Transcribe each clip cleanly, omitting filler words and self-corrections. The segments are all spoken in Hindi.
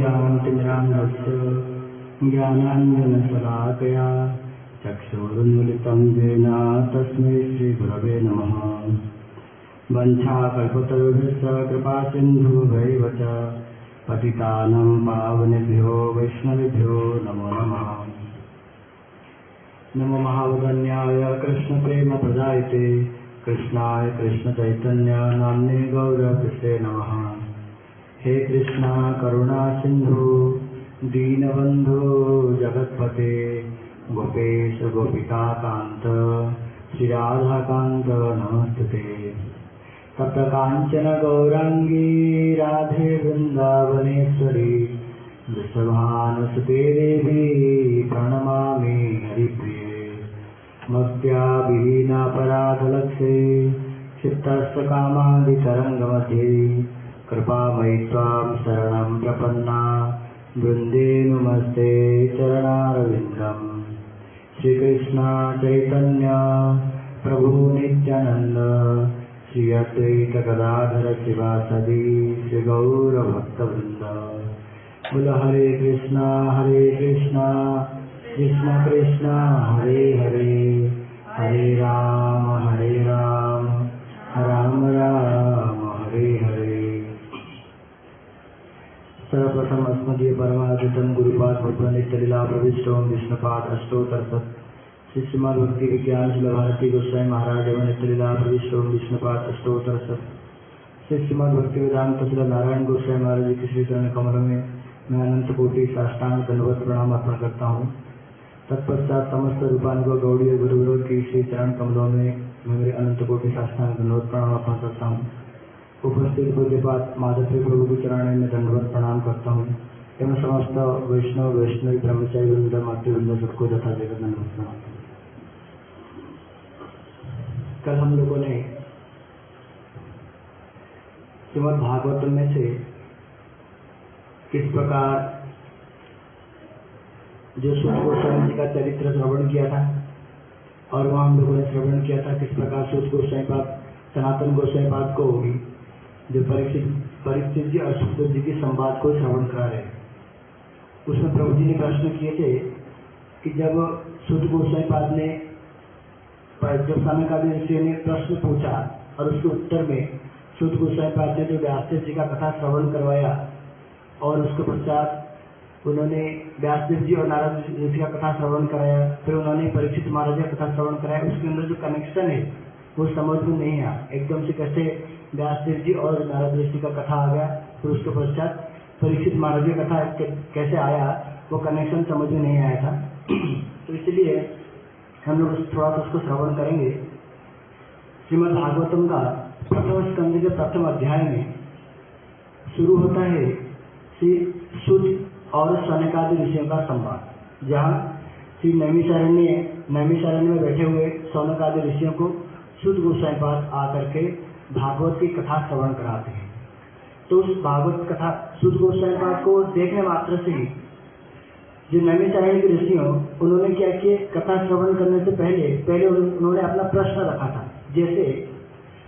ज्ञानाञ्जनशलाकया ज्ञानाञ्जनशलाकया चक्षुरुन्मिलितं येन तस्मै श्रीगुरवे नमः। वञ्चाकल्पतरुभ्यश्च कृपासिन्धुभ्यैव च पतितानां पावनेभ्यो वैष्णवेभ्यो नमो नमः। नमो महावदन्याय कृष्णप्रेमप्रदायते कृष्णाय कृष्णचैतन्य नाम्ने गौरकृष्णे नमः। हे कृष्णा करुणा सिन्धु दीनबन्धो जगत्पते गोपेश गोपिकान्त श्रीराधाकान्त नमस्तुते। तप्त काञ्चन गौरांगी राधे वृन्दावनेश्वरी वृषभानुसुते देवी प्रणमामि हरिप्रिये। भक्त्या विहीनापराधलक्षे क्षिप्तस्तकामादितरङ्गमध्ये कृपामयि त्वां शरणं प्रपन्ना वृन्दे नमस्ते चरणारविन्दम्। श्रीकृष्ण चैतन्य प्रभु नित्यानंद श्री अद्वैत गदाधर शिवासदि श्री गौरभक्तवृंद। बोल हरे कृष्णा कृष्ण कृष्ण हरे हरे, हरे राम राम राम हरे हरे। सर्वप्रथम अस्मदीय परमाद्भुतं गुरुपाद भगवान नित्यलीला प्रविष्टों विष्णुपाद अष्टोत्तर श्री श्रीमद् भक्ति विज्ञान शिला भारती गोस्वामी महाराज एवं नित्यलीला प्रविष्टों विष्णुपाद अष्टोत्तर श्री श्रीमद् भक्ति वेदांत शिला नारायण गोस्वामी महाराज के श्री चरण कमलों में मैं अनंत कोटि साष्टांग दंडवत प्रणाम अर्पण करता हूँ। तत्पश्चात समस्त रूपानुग गौड़ी गुरुवरों की श्री चरण कमलों में मैं मेरे अनंत कोटि साष्टांग दंडवत प्रणाम अर्पण करता हूँ। उपस्थित पूज्यपाद माधव प्रभु के चरण में दंडवत प्रणाम करता हूँ एवं समस्त वैष्णव वैष्णवी ब्रह्मचारी वृंद मातृवृंद सबको यथा जगत दंडवत प्रणाम। कल हम लोगों ने श्रीमद् भागवतम में से किस प्रकार जो सुत गोस्वामी जी का चरित्र श्रवण किया था और वहाँ हम लोगों ने श्रवण किया था किस प्रकार सुत गोस्वामी पाद सनातन गोस्वामी पाद को होगी जो परीक्षित जी और सुखदेव जी के संवाद को श्रवण करा रहे। उसमें प्रभु जी ने प्रश्न किए थे कि जब सुत गोस्वामी पाद ने जब सनकादि ऋषि ने प्रश्न पूछा और उसके उत्तर में सुत गोस्वामी पाद ने जो व्यासदेव जी का कथा श्रवण करवाया और उसके पश्चात उन्होंने व्यासदेव जी और नारद ऋषि का कथा श्रवण कराया, फिर उन्होंने परीक्षित महाराज का कथा श्रवण कराया, उसके अंदर जो कनेक्शन है वो समझ में नहीं आया। एकदम से कैसे व्यासदेव जी और नारद ऋषि का कथा आ गया, फिर उसके पश्चात परीक्षित महाराज की कथा कैसे आया, वो कनेक्शन समझ में नहीं आया था। तो इसलिए हम लोग थोड़ा सा उसको श्रवण करेंगे। श्रीमद् भागवतम का प्रथम स्कंद के प्रथम अध्याय में शुरू होता है श्री सुत और सनकादि ऋषियों का संवाद, जहाँ श्री नैमिषारण्य में बैठे हुए सौनकादि ऋषियों को सुत गोस्वामी पाद आकर के भागवत की कथा श्रवण कराते हैं। तो उस भागवत कथा सुत गोस्वामी पाद को देखने मात्र से ही जो नैमिषारण्य के ऋषियों उन्होंने क्या किया, कथा श्रवण करने से पहले उन्होंने अपना प्रश्न रखा था। जैसे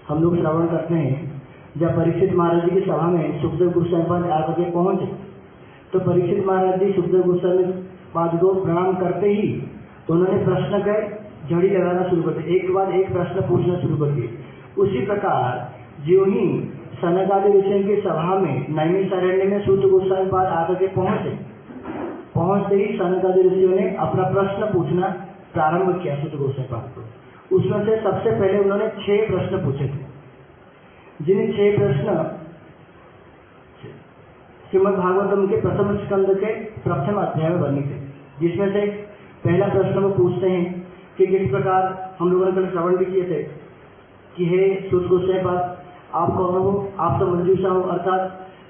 हम लोग श्रवण करते हैं, जब परीक्षित महाराज जी की सभा में सुखदेव गोस्वामी पाद आकर के पहुंचे तो परीक्षित महाराज जी सुखदेव गोस्वामी पाद को प्रणाम करते ही उन्होंने प्रश्न का झड़ी लगाना शुरू कर दिया, एक के बाद एक प्रश्न पूछना शुरू कर दिए। उसी प्रकार ज्यों ही सनकादि ऋषियों की सभा में नैमिषारण्य में सुत गोस्वामी पाद आकर के पहुंचते ही सनकादि ऋषियों ने अपना प्रश्न पूछना प्रारंभ किया सुत गोस्वामी पाद को। उसमें से सबसे पहले उन्होंने 6 प्रश्न पूछे थे, जिन 6 प्रश्न श्रीमद् भागवतम के प्रथम स्कंद के प्रथम अध्याय में वर्णित है। जिसमें से पहला प्रश्न वो पूछते हैं कि किस प्रकार हम लोगों ने कल श्रवण भी किए थे कि हे सुत गोस्वामी पाद, आप कौन हो? आप तो मंजूषा हो, अर्थात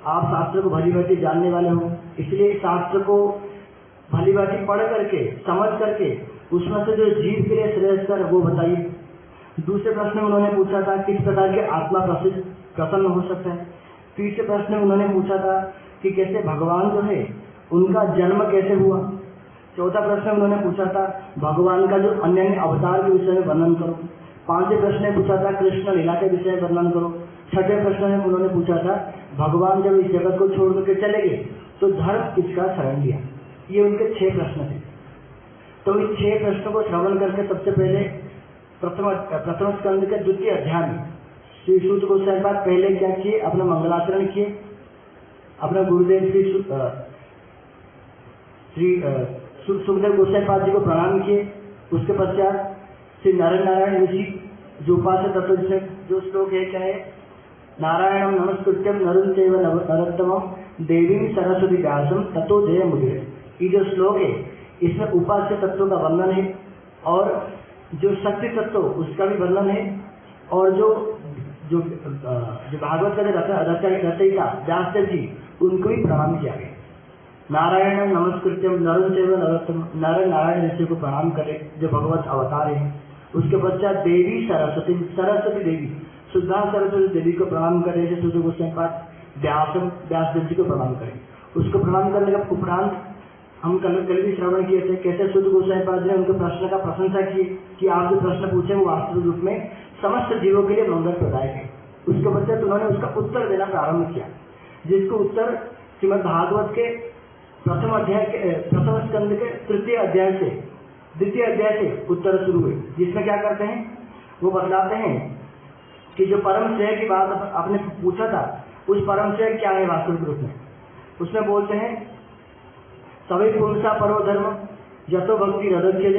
आप शास्त्र को भली भांति जानने वाले हो, इसलिए शास्त्र को भली भांति पढ़ करके समझ करके उसमें से जो जीव के लिए श्रेयस्कर वो बताइए। दूसरे प्रश्न में उन्होंने पूछा था किस प्रकार के आत्मा प्रसन्न हो सकता है। तीसरे प्रश्न में उन्होंने पूछा था कि कैसे भगवान जो है उनका जन्म कैसे हुआ। चौथा प्रश्न उन्होंने पूछा था भगवान का जो अन्य अवतार के विषय में वर्णन करो। पांचवें प्रश्न में पूछा था कृष्ण लीला के विषय में वर्णन करो। छठे प्रश्न में उन्होंने पूछा था भगवान जब इस जगत को छोड़ करके चले गए तो धर्म किसका शरण लिया? ये उनके 6 प्रश्न थे। तो इस 6 प्रश्नों को श्रवण करके सबसे पहले प्रथम स्कंद के द्वितीय अध्याय में श्री सूत गोस्वामी पाद पहले क्या किए? अपना मंगलाचरण किए, अपना गुरुदेव श्री सुखदेव गोस्वामी पाद जी को प्रणाम किए। उसके पश्चात श्री नारायण ऋषि जो उपास्य तत्व से जो श्लोक है क्या है? नारायणम नमस्कृत्यम नरं चैव नरोत्तमं देवीं सरस्वती व्यासं ततो जय मुदिरे। ये जो श्लोक है इसमें उपास्य तत्व का वर्णन है और जो शक्ति तत्व उसका भी वर्णन है और जो भागवत का रचयिता व्यासदेव जी उनको भी प्रणाम किया गया। नारायण नमस्कृत्यम नरं चैव नरोत्तमं, नारायण ऋषि को प्रणाम करे जो भगवत अवतार है। उसके पश्चात देवी सरस्वती देवी शुद्धा सरस्वती देवी को प्रणाम करे, जैसे सूत गोस्वामी पाद व्यासदेव जी को प्रणाम करे। उसको प्रणाम करने के उपरांत हम कल भी श्रवण किए थे कैसे सूत गोस्वामी पाद ने उनके प्रश्न का प्रशंसा की कि आप जो प्रश्न पूछे वो वास्तविक रूप में समस्त जीवों के लिए मंगल प्रदायक है। उसके पश्चात उन्होंने उसका उत्तर देना प्रारंभ किया, जिसको उत्तर श्रीमद् भागवत के प्रथम स्कंद के द्वितीय अध्याय से उत्तर शुरू हुए, जिसमें क्या करते हैं वो बतलाते हैं कि जो परम श्रेय की बात आपने पूछा था उस परम श्रेय क्या है वास्तविक रूप में। उसमें बोलते हैं सभी पुरुषा परो धर्म जतो भक्ति हृदय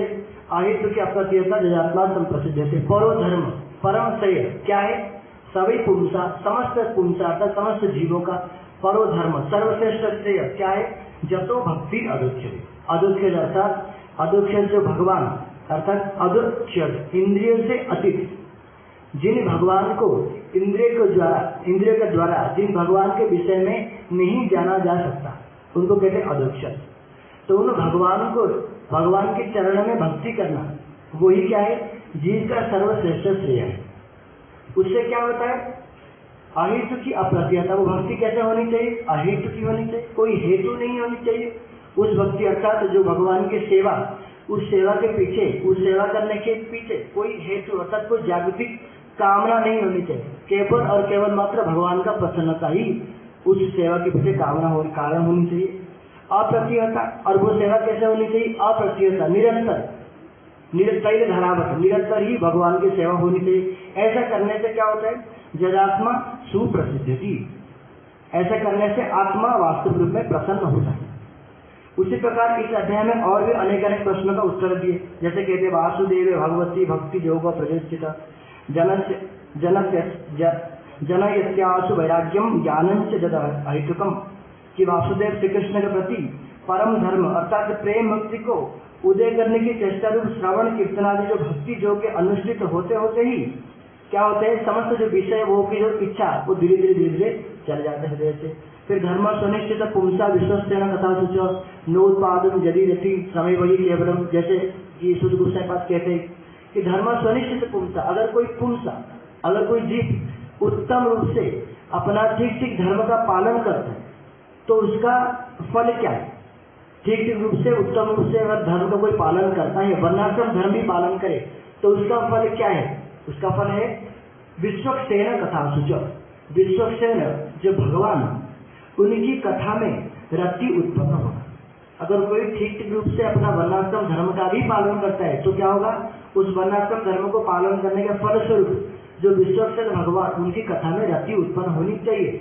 आहित की अप्रत्यता जजात्मा संप्रसिद्ध है। परो धर्म परम श्रेय क्या है? सभी पुरुषा समस्त पुरुषा अर्थात समस्त जीवों का परो धर्म सर्वश्रेष्ठ श्रेय क्या है? जतो भक्ति अदुच्छेद अर्थात अदुच्छेद जो भगवान अर्थात अदुच्छेद इंद्रियों से अतीत जिन भगवान को इंद्रिय के द्वारा जिन भगवान के विषय में नहीं जाना जा सकता उनको कहते हैं अदुच्छेद। तो उन भगवान के चरण में भक्ति करना वही क्या है? जिसका सर्वश्रेष्ठ श्रेय है। उससे क्या होता है? अहेतु की अप्रत्यता। वो भक्ति कैसे होनी चाहिए? अहेतु की होनी चाहिए, कोई हेतु नहीं होनी चाहिए उस भक्ति अर्थात जो भगवान की सेवा, उस सेवा के पीछे, उस सेवा करने के पीछे कोई हेतु अर्थात कोई जागतिक कामना नहीं होनी चाहिए। केवल और केवल मात्र भगवान का प्रसन्नता ही उस सेवा के पीछे कारण होनी चाहिए। अप्रत्यता, और वो सेवा कैसे होनी चाहिए? अप्रत्यता निरंतर धारावत निरंतर ही भगवान की सेवा होनी चाहिए। ऐसा करने से क्या होता है? जजात्मा सुप्रसिद्धि। ऐसा करने से आत्मा वास्तविक रूप में प्रसन्न होता है। उसी प्रकार इस अध्याय में और भी अनेक प्रश्नों का उत्तर दिए, जैसे कहते वासुदेव भगवती भक्ति योग प्रदर्शित जनयत्यासु वैराग्यम ज्ञानंच जद अहितुकम कि वासुदेव श्री कृष्ण के प्रति परम धर्म अर्थात प्रेम भक्ति को उदय करने की चेष्टा रूप श्रवण कीर्तन आदि जो भक्ति जो के अनुष्ठित होते होते ही क्या होते हैं? समस्त जो विषय वो की जो इच्छा वो धीरे धीरे चल जाते हैं हृदय से। फिर धर्म सुनिश्चित पुंसा विश्वस्तेन कथा सूच नोत्पादन यदि रति समय वही केवलम, जैसे कि सूत गोस्वामी पाद कहते हैं कि धर्म सुनिश्चित पुंसा, अगर कोई जीव उत्तम रूप से अपना ठीक धर्म का पालन करता है तो उसका फल क्या है? ठीक रूप से उत्तम रूप से अगर धर्म का कोई पालन करता है, वर्णाश्रम धर्म भी पालन करे तो उसका फल क्या है? उसका फल है विश्वक्सेन कथा सूच। विश्वक्सेन जो भगवान उनकी कथा में रति उत्पन्न होगा। अगर कोई ठीक रूप से अपना वर्णाश्रम धर्म का भी पालन करता है तो क्या होगा? उस वर्णाश्रम धर्म को पालन करने के फलस्वरूप जो विश्वक्सेन भगवान उनकी कथा में रति उत्पन्न होनी चाहिए।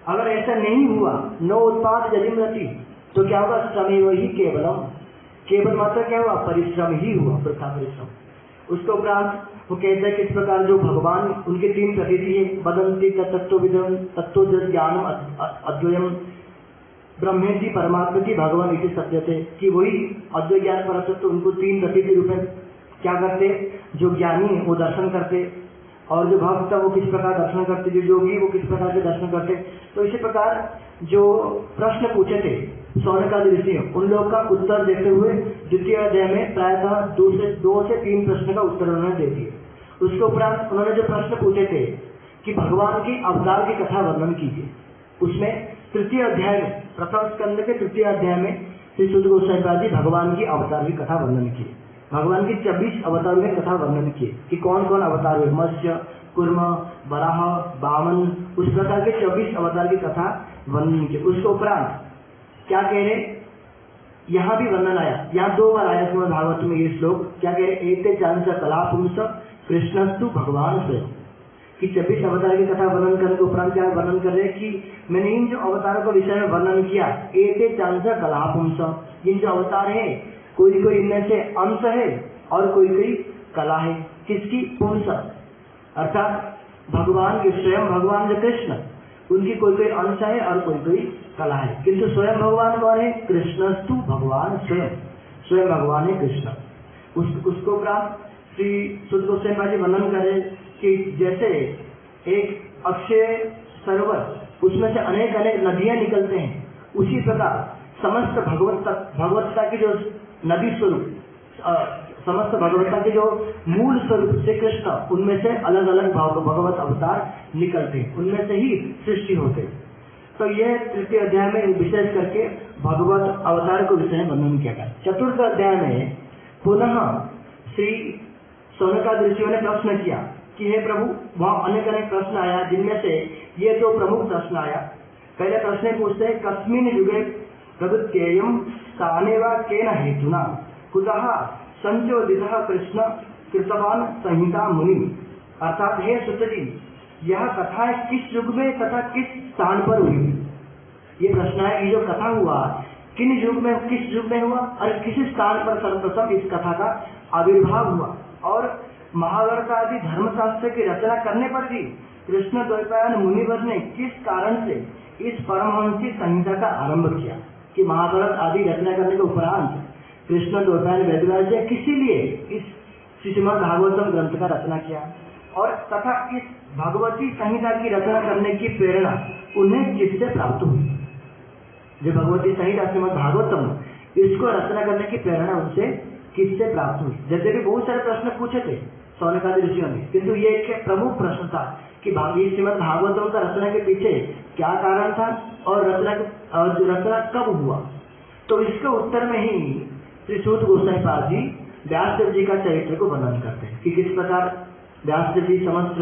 अगर ऐसा नहीं हुआ, नो उत्पाद यदिम रति, तो क्या होगा? श्रमेव ही केवल मात्र क्या हुआ? परिश्रम ही हुआ, वृथा परिश्रम। उसके उपरांत वो कहते हैं किस प्रकार जो भगवान उनके 3 प्रकृति है, बदंती तत्वविदम तत्व ज्ञानम अद्वयम ब्रह्मेति परमात्मति भगवान इति सत्यते कि वही अद्वैत ज्ञान परतत्व उनको 3 प्रकृति रूप में क्या करते? जो ज्ञानी है वो दर्शन करते और जो भक्त वो किस प्रकार दर्शन करते, जो योगी वो किस प्रकार के दर्शन करते। तो इसी प्रकार जो प्रश्न पूछे थे शौनकादि ऋषि उन लोगों का उत्तर देते हुए द्वितीय अध्याय में प्रायतः 2 से 3 प्रश्न का उत्तर उन्होंने दे दिए। उसके उपरांत उन्होंने जो प्रश्न पूछे थे कि भगवान की अवतार की कथा वर्णन कीजिए, उसमें तृतीय अध्याय में प्रथम स्कंद के तृतीय अध्याय में श्री सूत गोस्वामी पाद जी भगवान की अवतार की कथा वर्णन किए। भगवान की 24 अवतारों में कथा वर्णन किए कि कौन कौन अवतार हुए, मत्स्य कुर्म वराह वामन, उस प्रकार के 24 अवतार की कथा वर्णन की। उसके उपरांत क्या कह रहे, यहाँ भी वर्णन आया, यहाँ 2 बार आया श्रीमद् भागवत में ये श्लोक, क्या कह रहे, एते चांस कला पुंस कृष्णस्तु भगवान स्वयं, कि 26 अवतार की कथा वर्णन करने के उपरांत क्या वर्णन कर रहे हैं कि मैंने इन जो अवतारों के विषय में वर्णन किया, एते चांस कला पुंस, इन जो अवतार है कोई कोई इनमें से अंश है और कोई कोई कला है, किसकी, पुंस अर्थात भगवान के, स्वयं भगवान जो कृष्ण, उनकी कोई कोई अंश है और कोई कोई कला है, किंतु स्वयं भगवान कौन है, कृष्णस्तु भगवान स्वयं, स्वयं भगवान है कृष्ण। उसको प्राप्त श्री सुत गोस्वामी जी वर्णन करें कि जैसे एक अक्षय सरोवर, उसमें से अनेक अनेक नदियां निकलते हैं, उसी प्रकार समस्त भगवत्ता की जो नदी स्वरूप, समस्त भगवत्ता के जो मूल स्वरूप से कृष्ण, उनमें से अलग अलग भगवत अवतार निकलते हैं, उनमें से ही सृष्टि होते। तो यह तृतीय अध्याय में विशेष करके भगवत अवतार को विषय में वर्णन किया गया। चतुर्थ अध्याय में पुनः श्री सौनकादि ऋषियों ने प्रश्न किया कि हे प्रभु, वहाँ अनेक अनेक प्रश्न आया, जिनमें से ये 2 प्रमुख प्रश्न आया। पहले प्रश्न पूछते हैं, कस्मिन युगे प्रवृत्त्येयं कानेवा केन हेतुना कुतः संचोदितः कृष्ण कृतवान संहिता मुनि, अर्थात हे सुत जी, यह कथा किस युग में तथा किस स्थान पर हुई। ये प्रश्न है, ये जो कथा हुआ किन युग में, किस युग में हुआ और किस स्थान पर सर्वप्रथम इस कथा का आविर्भाव हुआ, और महाभारत आदि धर्मशास्त्र की रचना करने पर भी कृष्ण द्वैपायन मुनिवर ने किस कारण से इस परमहंसी संहिता का आरंभ किया, कि महाभारत आदि रचना करने के उपरांत कृष्ण द्वैपायन वेदव्यास ने किसी लिए इस श्रीमद् भागवतम ग्रंथ का रचना किया, और तथा इस भगवती संहिता की रचना करने की प्रेरणा उन्हें किससे प्राप्त हुई। जो भगवती संहिता श्रीमद् भागवतम, इसको रचना करने की प्रेरणा उनसे किससे प्राप्त हुई। जैसे भी बहुत सारे प्रश्न पूछे थे सौनकादि ऋषियों ने, किंतु ये एक प्रमुख प्रश्न था कि श्रीमद् भागवतम का रचना के पीछे क्या कारण था और रचना कब हुआ। तो इसके उत्तर में ही श्री सूत गोस्वामी पाद जी व्यासदेव जी का चरित्र को वर्णन करते हैं कि किस प्रकार व्यासदेव जी समस्त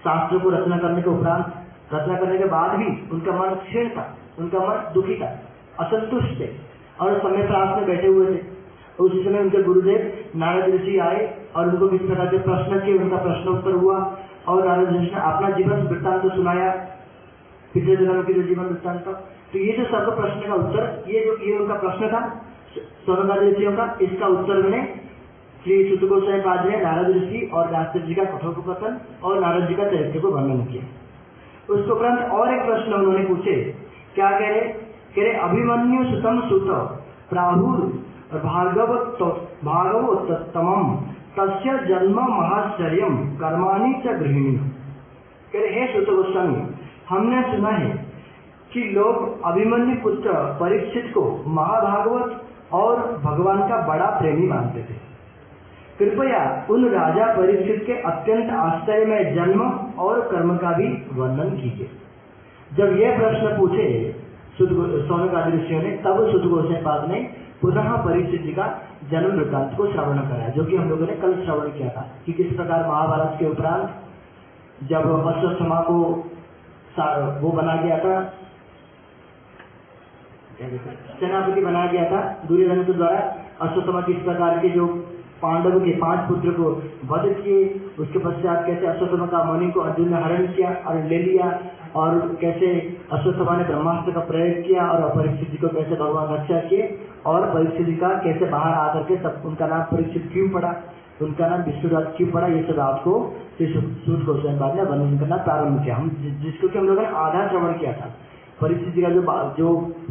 शास्त्र को रचना करने के उपरांत, रचना करने के बाद भी उनका मन क्षीण था, उनका मन दुखी था, असंतुष्ट थे और समय प्राप्त में बैठे हुए थे। उसी समय उनके गुरुदेव नारद ऋषि आए और उनको किस प्रकार के प्रश्न किए, उनका प्रश्नोत्तर हुआ और नारद ऋषि ने अपना जीवन वृत्तांत तो सुनाया, पिछले जन्म के जो जीवन वृत्तांत। तो ये जो सर्व प्रश्न का उत्तर, ये उनका प्रश्न था सौनकादि ऋषियों का, इसका उत्तर मैंने श्री सुत गोस्वामी पाद ने नारद ऋषि और व्यासदेव जी का कथोपकथन और नारद जी का चरित्र को वर्णन किया। उसके उपरांत और एक प्रश्न उन्होंने पूछे, क्या कह रहे, अभिमन्यु सुतम सुत प्राहुर भार्गवोत्तमम तस्य जन्म महाश्चर्यम कर्माणि च गृहिणी। कह रहे, हे सुत गोस्वामी, हमने सुना है कि लोग अभिमन्यु पुत्र परीक्षित को महाभागवत और भगवान का बड़ा प्रेमी मानते थे। कृपया उन राजा परीक्षित के अत्यंत आश्चर्यमय जन्म और कर्म का भी वर्णन कीजिए। जब यह प्रश्न पूछे सौनकादि ऋषियों ने, तब सुत गोस्वामी पाद ने पुनः परीक्षित जी का जन्म वृत्तांत को श्रवण कराया, जो कि हम लोगों ने कल श्रवण किया था कि किस प्रकार महाभारत के उपरांत जब अश्वत्थामा को वो बना गया था, सेनापति बनाया गया था दुर्योधन के द्वारा, अश्वत्थामा किस प्रकार के जो पांडवों के 5 पुत्र को वध किए, उसके पश्चात कैसे अश्वत्थामा का मणि को अर्जुन ने हरण किया और ले लिया, और कैसे अश्वत्थामा ने ब्रह्मास्त्र का प्रयोग किया और परीक्षित जी को कैसे भगवान रक्षा किए, और परीक्षित जी का कैसे बाहर आकर के सब उनका नाम परीक्षित क्यों पड़ा, उनका नाम विष्णुराज क्यों पड़ा, ये सब आपको सूत गोस्वामी पाद ने वर्णन करना प्रारंभ किया। हम जिसको कि हम लोगों ने आधा श्रवण किया था। परीक्षित जी का जो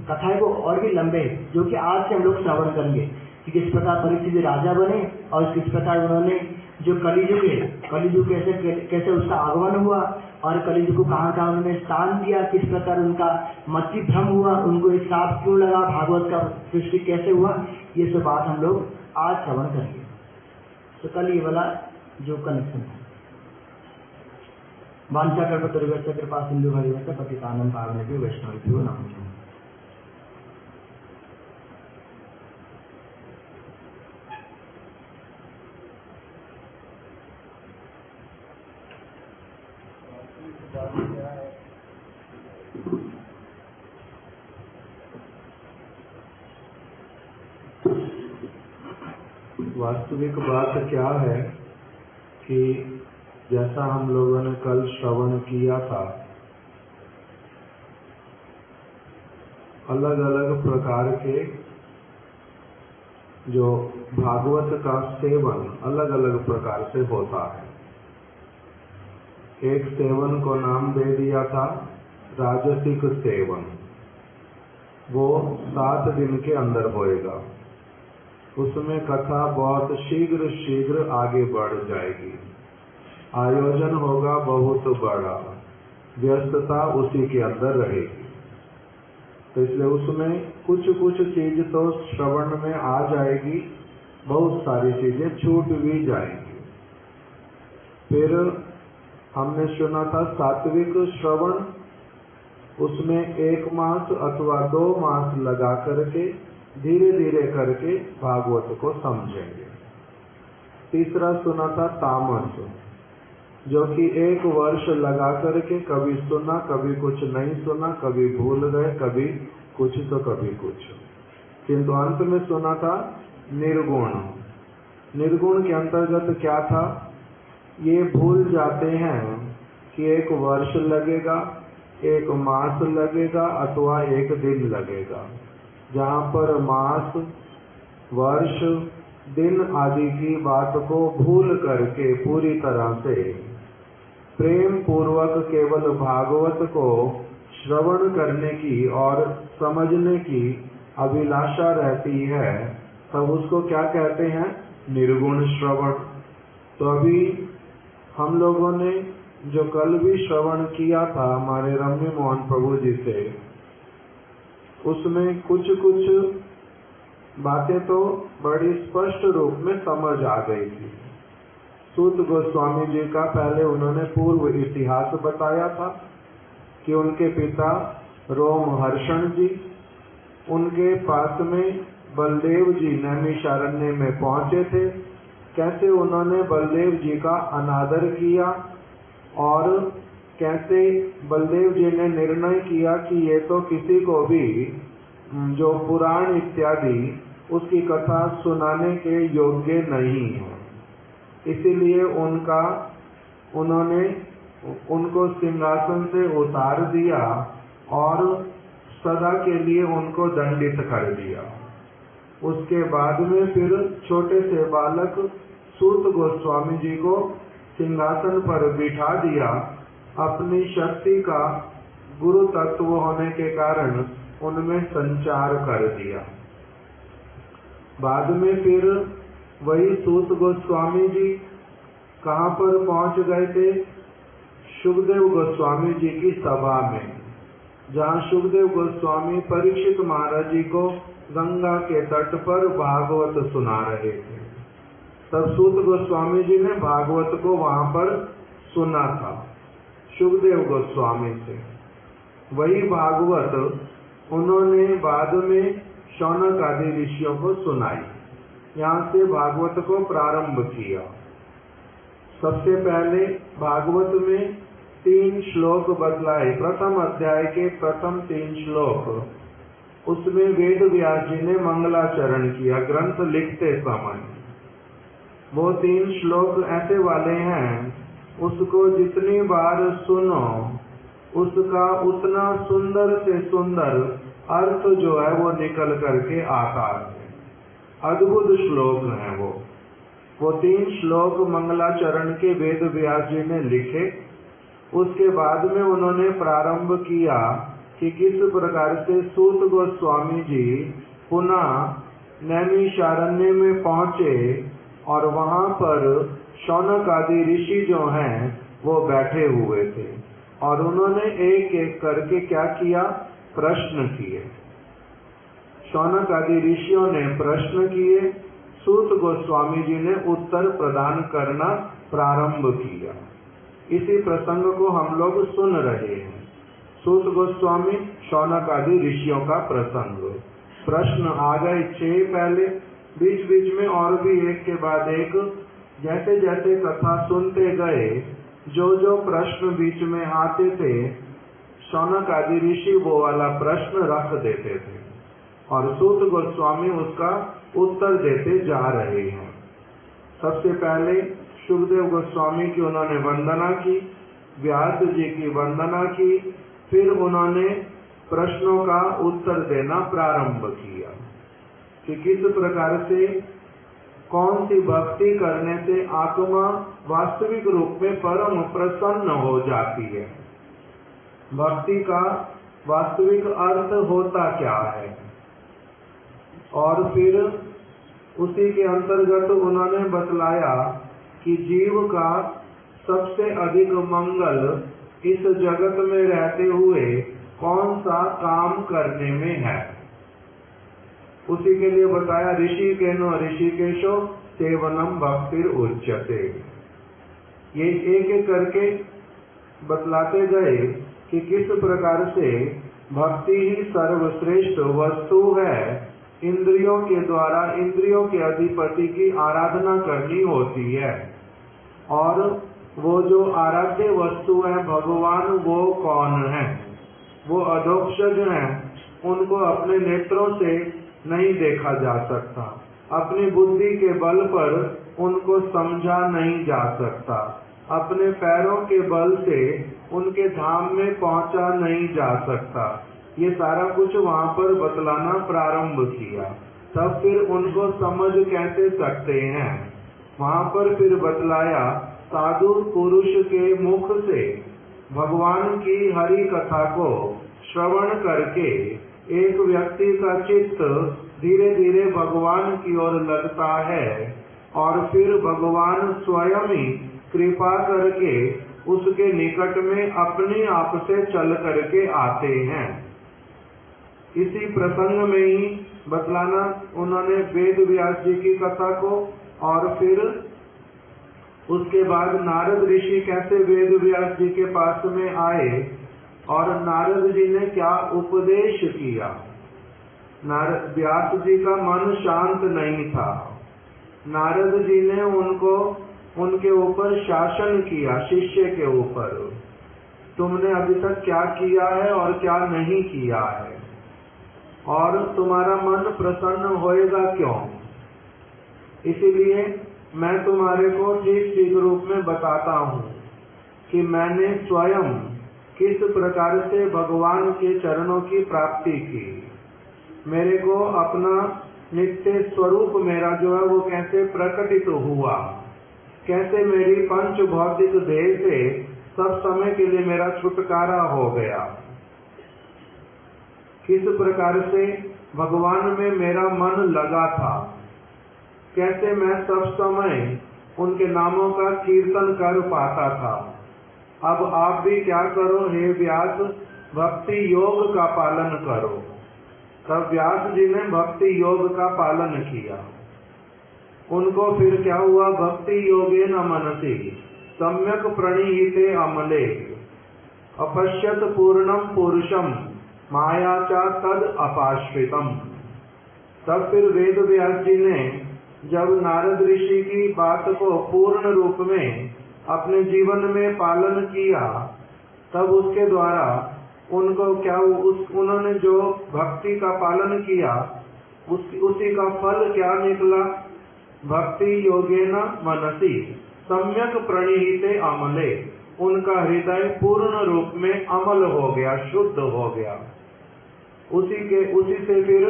कथा है वो और भी लंबे है, जो कि आज से हम लोग श्रवण करेंगे कि किस प्रकार परीक्षित जी राजा बने और किस प्रकार उन्होंने जो कलियुग है, कलियुग कैसे उसका आगमन हुआ और कलियुग को कहाँ कहाँ उन्होंने स्थान दिया, किस प्रकार उनका मति भ्रम हुआ, उनको एक श्राप क्यों लगा, भागवत का सृष्टि कैसे हुआ, ये सब बात हम लोग आज श्रवण करेंगे। तो कल ये वाला जो कनेक्शन है, वांछा कल्पतरुभ्यश्च कृपा सिंधु भैरवश्च पतितानां पावनेभ्यो वैष्णवेभ्यो नमो नमः। वास्तविक बात क्या है कि जैसा हम लोगों ने कल श्रवण किया था, अलग अलग प्रकार के जो भागवत का सेवन अलग अलग प्रकार से होता है। एक सेवन को नाम दे दिया था राजसिक सेवन, वो 7 दिन के अंदर होएगा। उसमें कथा बहुत शीघ्र शीघ्र आगे बढ़ जाएगी, आयोजन होगा बहुत बड़ा, व्यस्तता उसी के अंदर रहेगी। तो इसलिए उसमें कुछ कुछ चीज तो श्रवण में आ जाएगी, बहुत सारी चीजें छूट भी जाएंगी। फिर हमने सुना था सात्विक श्रवण, उसमें 1 मास अथवा 2 मास लगा करके धीरे धीरे करके भागवत को समझेंगे। तीसरा सुना था तामस, जो कि 1 वर्ष लगा करके कभी सुना, कभी कुछ नहीं सुना, कभी भूल गए, कभी कुछ तो कभी कुछ, किंतु अंत में सुना था निर्गुण। निर्गुण के अंतर्गत क्या था, ये भूल जाते हैं कि 1 वर्ष लगेगा, 1 मास लगेगा अथवा 1 दिन लगेगा। जहाँ पर मास, वर्ष, दिन आदि की बात को भूल करके पूरी तरह से प्रेम पूर्वक केवल भागवत को श्रवण करने की और समझने की अभिलाषा रहती है, तब उसको क्या कहते हैं, निर्गुण श्रवण। तो अभी हम लोगों ने जो कल भी श्रवण किया था हमारे रम्य मोहन प्रभु जी से, उसमें कुछ कुछ बातें तो बड़ी स्पष्ट रूप में समझ आ गई थी। सूत गोस्वामी जी का पहले उन्होंने पूर्व इतिहास बताया था कि उनके पिता रोमहर्षण जी, उनके पास में बलदेव जी नैमिषारण्य में पहुंचे थे, कैसे उन्होंने बलदेव जी का अनादर किया और कैसे बलदेव जी ने निर्णय किया कि ये तो किसी को भी जो पुराण इत्यादि उसकी कथा सुनाने के योग्य नहीं है। इसीलिए उन्होंने उनको सिंहासन से उतार दिया और सदा के लिए उनको दंडित कर दिया। उसके बाद में फिर छोटे से बालक सूत गोस्वामी जी को सिंहासन पर बिठा दिया। अपनी शक्ति का गुरु तत्व होने के कारण उनमें संचार कर दिया। बाद में फिर वही सूत गोस्वामी जी कहाँ पर पहुंच गए थे, शुकदेव गोस्वामी जी की सभा में, जहाँ शुकदेव गोस्वामी परीक्षित महाराज जी को गंगा के तट पर भागवत सुना रहे थे। तब सूत गोस्वामी जी ने भागवत को वहां पर सुना था शुकदेव गोस्वामी से। वही भागवत उन्होंने बाद में शौनक आदि ऋषियों को सुनाई। यहाँ से भागवत को प्रारंभ किया। सबसे पहले भागवत में 3 श्लोक बतलाए। प्रथम अध्याय के प्रथम 3 श्लोक, उसमें वेद व्यास जी ने मंगलाचरण किया ग्रंथ लिखते समय। वो 3 श्लोक ऐसे वाले हैं, उसको जितनी बार सुनो उसका उतना सुंदर से सुंदर अर्थ जो है वो निकल करके आता है। अद्भुत श्लोक हैं वो 3 श्लोक मंगलाचरण के वेद व्यास जी ने लिखे। उसके बाद में उन्होंने प्रारंभ किया कि किस प्रकार से सूत गोस्वामी जी पुनः नैमिषारण्य में पहुंचे और वहां पर शौनक आदि ऋषि जो हैं वो बैठे हुए थे और उन्होंने एक एक करके क्या किया, प्रश्न किए। शौनक आदि ऋषियों ने प्रश्न किए, सूत गोस्वामी जी ने उत्तर प्रदान करना प्रारंभ किया। इसी प्रसंग को हम लोग सुन रहे हैं। सूत गोस्वामी शौनक आदि ऋषियों का प्रसंग। प्रश्न आ गए 6 पहले, बीच बीच में और भी एक के बाद एक जैसे जैसे कथा सुनते गए, जो जो प्रश्न बीच में आते थे शौनक आदि ऋषि वो वाला प्रश्न रख देते थे और सूत गोस्वामी उसका उत्तर देते जा रहे हैं। सबसे पहले शुकदेव गोस्वामी की उन्होंने वंदना की, व्यास जी की वंदना की, फिर उन्होंने प्रश्नों का उत्तर देना प्रारंभ किया कि किस प्रकार से कौन सी भक्ति करने से आत्मा वास्तविक रूप में परम प्रसन्न हो जाती है, भक्ति का वास्तविक अर्थ होता क्या है। और फिर उसी के अंतर्गत उन्होंने बतलाया कि जीव का सबसे अधिक मंगल इस जगत में रहते हुए कौन सा काम करने में है। उसी के लिए बताया ऋषिकेनो ऋषिकेशो सेवनम भक्तिर उच्यते। ये एक एक करके बतलाते गए कि किस प्रकार से भक्ति ही सर्वश्रेष्ठ वस्तु है। इंद्रियों के द्वारा इंद्रियों के अधिपति की आराधना करनी होती है, और वो जो आराध्य वस्तु है भगवान, वो कौन है? वो अधोक्षज हैं, उनको अपने नेत्रों से नहीं देखा जा सकता, अपनी बुद्धि के बल पर उनको समझा नहीं जा सकता, अपने पैरों के बल से उनके धाम में पहुंचा नहीं जा सकता। ये सारा कुछ वहां पर बतलाना प्रारंभ किया। तब फिर उनको समझ कैसे सकते हैं? वहां पर फिर बतलाया साधु पुरुष के मुख से भगवान की हरि कथा को श्रवण करके एक व्यक्ति का चित्त धीरे धीरे भगवान की ओर लगता है, और फिर भगवान स्वयं ही कृपा करके उसके निकट में अपने आप से चल करके आते हैं। इसी प्रसंग में ही बतलाना उन्होंने वेद व्यास जी की कथा को, और फिर उसके बाद नारद ऋषि कैसे वेद व्यास जी के पास में आए और नारद जी ने क्या उपदेश किया। नारद व्यास जी का मन शांत नहीं था। नारद जी ने उनको उनके ऊपर शासन किया, शिष्य के ऊपर, तुमने अभी तक क्या किया है और क्या नहीं किया है, और तुम्हारा मन प्रसन्न होएगा क्यों। इसीलिए मैं तुम्हारे को ठीक ठीक रूप में बताता हूँ कि मैंने स्वयं किस प्रकार से भगवान के चरणों की प्राप्ति की, मेरे को अपना नित्य स्वरूप मेरा जो है वो कैसे प्रकटित हुआ, कैसे मेरी पंच भौतिक देह से सब समय के लिए मेरा छुटकारा हो गया, किस प्रकार से भगवान में मेरा मन लगा था, कैसे मैं सब समय उनके नामों का कीर्तन कर पाता था। अब आप भी क्या करो हे व्यास, भक्ति योग का पालन करो। तब व्यास जी ने भक्ति योग का पालन किया। उनको फिर क्या हुआ, भक्ति योगे न मनसी सम्यक प्रणीते अमले अपश्यत पूर्णम पुरुषम माया चा तद अपाश्रितम। तब फिर वेद व्यास जी ने जब नारद ऋषि की बात को पूर्ण रूप में अपने जीवन में पालन किया, तब उसके द्वारा उनको क्या उन्होंने जो भक्ति का पालन किया उसी का फल क्या निकला, भक्ति योगेन मनसी सम्यक प्रणीते अमले, उनका हृदय पूर्ण रूप में अमल हो गया, शुद्ध हो गया। उसी से फिर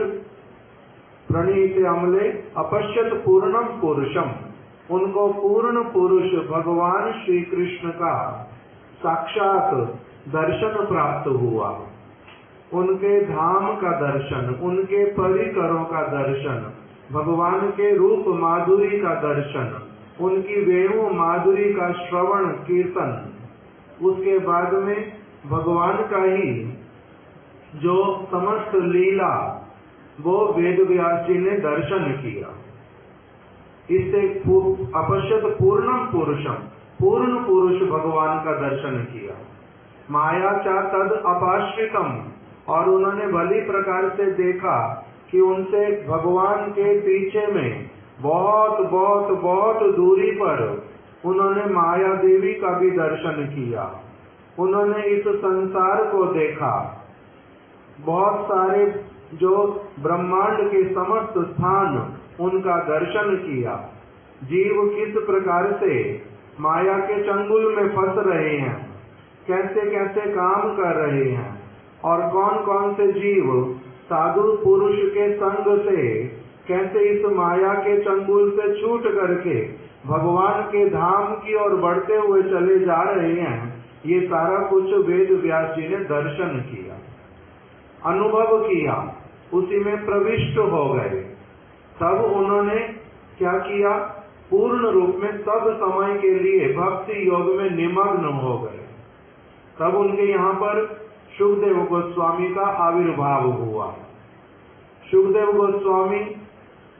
प्रणीते अमले अपश्यत पूर्णम पुरुषम, उनको पूर्ण पुरुष भगवान श्री कृष्ण का साक्षात दर्शन प्राप्त हुआ, उनके धाम का दर्शन, उनके परिकरों का दर्शन, भगवान के रूप माधुरी का दर्शन, उनकी वेणु माधुरी का श्रवण कीर्तन, उसके बाद में भगवान का ही जो समस्त लीला वो वेद व्यास जी ने दर्शन किया। इससे अपश्यत पूर्णम पुरुषम, पूर्ण पुरुष भगवान का दर्शन किया। माया चा तद अपाश्रितम, और उन्होंने भली प्रकार से देखा कि उनसे भगवान के पीछे में बहुत बहुत बहुत दूरी पर उन्होंने माया देवी का भी दर्शन किया। उन्होंने इस संसार को देखा, बहुत सारे जो ब्रह्मांड के समस्त स्थान उनका दर्शन किया, जीव किस प्रकार से माया के चंगुल में फंस रहे हैं, कैसे कैसे काम कर रहे हैं, और कौन कौन से जीव साधु पुरुष के संग से कैसे इस माया के चंगुल से छूट करके भगवान के धाम की ओर बढ़ते हुए चले जा रहे हैं, ये सारा कुछ वेद व्यास जी ने दर्शन किया, अनुभव किया, उसी में प्रविष्ट हो गए। तब उन्होंने क्या किया, पूर्ण रूप में सब समय के लिए भक्ति योग में निमग्न हो गए। तब उनके यहाँ पर शुकदेव गोस्वामी का आविर्भाव हुआ। शुकदेव गोस्वामी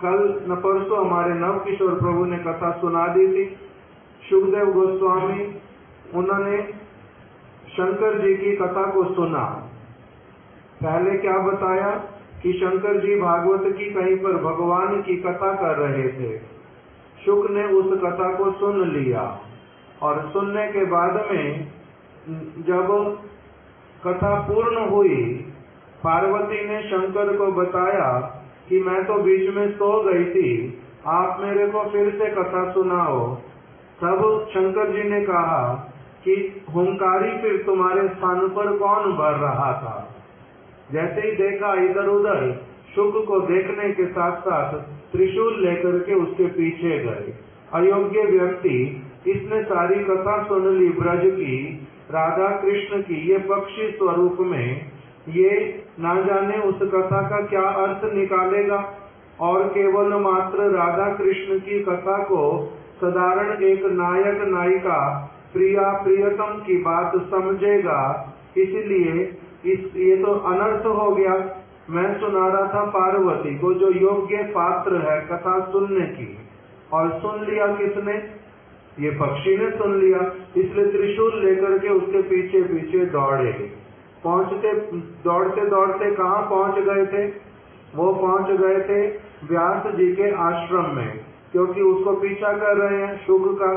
कल न परसों हमारे नव किशोर प्रभु ने कथा सुना दी थी। शुकदेव गोस्वामी उन्होंने शंकर जी की कथा को सुना। पहले क्या बताया कि शंकर जी भागवत की कहीं पर भगवान की कथा कर रहे थे। शुक ने उस कथा को सुन लिया और सुनने के बाद में जब कथा पूर्ण हुई, पार्वती ने शंकर को बताया कि मैं तो बीच में सो गई थी, आप मेरे को फिर से कथा सुनाओ। तब शंकर जी ने कहा कि हुंकारी फिर तुम्हारे स्थान पर कौन भर रहा था। जैसे ही देखा इधर उधर, शुक को देखने के साथ साथ त्रिशूल लेकर के उसके पीछे गए। अयोग्य व्यक्ति, इसने सारी कथा सुन ली ब्रज की, राधा कृष्ण की, ये पक्षी स्वरूप में, ये ना जाने उस कथा का क्या अर्थ निकालेगा और केवल मात्र राधा कृष्ण की कथा को साधारण एक नायक नायिका प्रिया प्रियतम की बात समझेगा। इसलिए ये तो अनर्थ हो गया। मैं सुना रहा था पार्वती को, जो योग्य पात्र है कथा सुनने की, और सुन लिया किसने, ये पक्षी ने सुन लिया। इसलिए त्रिशूल लेकर के उसके पीछे पीछे दौड़े। दौड़ते दौड़ते कहाँ पहुंच गए थे, वो पहुंच गए थे व्यास जी के आश्रम में, क्योंकि उसको पीछा कर रहे हैं शुक का।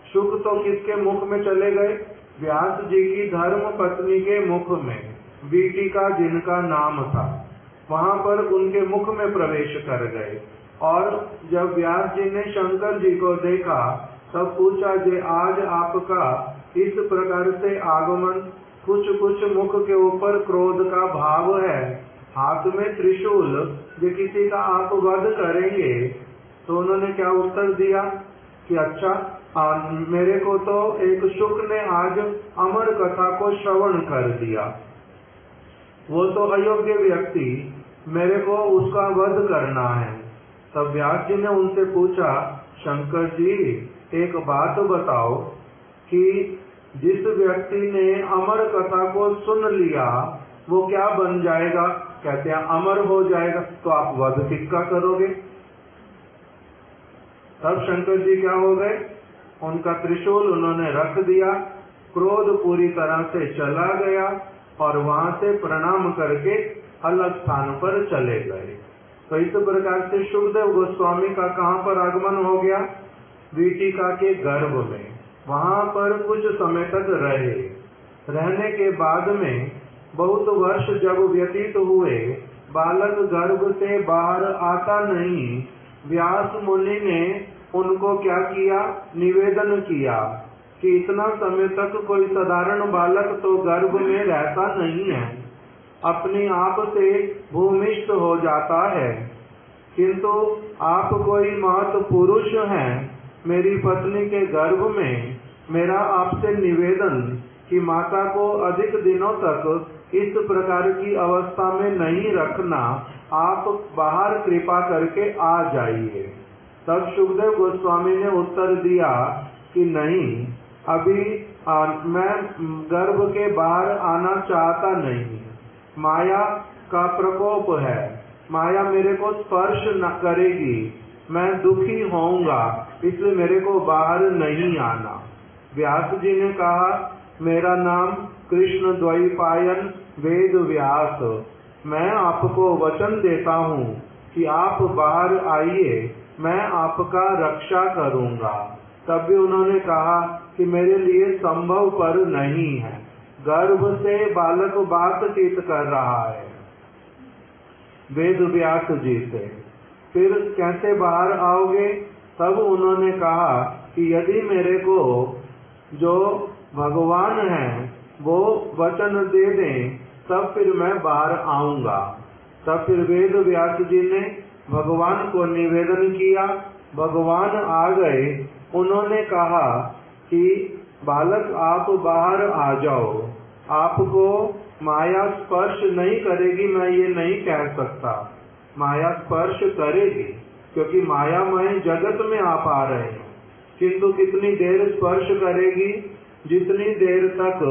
शुक तो किसके मुख में चले गए, व्यास जी की धर्म पत्नी के मुख में, बीटिका जिनका नाम था, वहां पर उनके मुख में प्रवेश कर गए। और जब व्यास जी ने शंकर जी को देखा तब पूछा, जे आज आपका इस प्रकार से आगमन, कुछ मुख के ऊपर क्रोध का भाव है, हाथ में त्रिशूल, जो किसी का आप वध करेंगे। तो उन्होंने क्या उत्तर दिया कि अच्छा, मेरे को तो एक शुक ने आज अमर कथा को श्रवण कर दिया, वो तो अयोग्य व्यक्ति, मेरे को उसका वध करना है। तब व्यास जी ने उनसे पूछा, शंकर जी एक बात बताओ कि जिस व्यक्ति ने अमर कथा को सुन लिया वो क्या बन जाएगा। कहते हैं अमर हो जाएगा। तो आप वध किसका करोगे। तब शंकर जी क्या हो गए, उनका त्रिशूल उन्होंने रख दिया, क्रोध पूरी तरह से चला गया और वहां से प्रणाम करके अलग स्थान पर चले गए। तो इस प्रकार से शुकदेव गोस्वामी का कहाँ पर आगमन हो गया, बीटिका के गर्भ में। वहां पर कुछ समय तक रहे। रहने के बाद में बहुत वर्ष जब व्यतीत हुए, बालक गर्भ से बाहर आता नहीं। व्यास मुनि ने उनको क्या किया, निवेदन किया कि इतना समय तक कोई साधारण बालक तो गर्भ में रहता नहीं है, अपने आप से भूमिष्ठ हो जाता है, किंतु आप कोई महत् पुरुष हैं, मेरी पत्नी के गर्भ में मेरा आपसे निवेदन कि माता को अधिक दिनों तक इस प्रकार की अवस्था में नहीं रखना, आप बाहर कृपा करके आ जाइए। तब शुकदेव गोस्वामी ने उत्तर दिया कि नहीं, अभी मैं गर्भ के बाहर आना चाहता नहीं, माया का प्रकोप है, माया मेरे को स्पर्श न करेगी, मैं दुखी होऊंगा, इसलिए मेरे को बाहर नहीं आना। व्यास जी ने कहा, मेरा नाम कृष्ण द्वैपायन वेद व्यास, मैं आपको वचन देता हूँ कि आप बाहर आइए, मैं आपका रक्षा करूँगा। तब भी उन्होंने कहा कि मेरे लिए संभव पर नहीं है, गर्भ से बालक बातचीत कर रहा है वेद व्यास जी से, फिर कैसे बाहर आओगे। तब उन्होंने कहा कि यदि मेरे को जो भगवान है वो वचन दे दें तब फिर मैं बाहर आऊंगा। तब फिर वेद व्यास जी ने भगवान को निवेदन किया। भगवान आ गए। उन्होंने कहा कि बालक आप बाहर आ जाओ, आपको माया स्पर्श नहीं करेगी, मैं ये नहीं कह सकता। माया स्पर्श करेगी क्योंकि मायामय जगत में आप आ रहे हैं, किंतु कितनी देर स्पर्श करेगी? जितनी देर तक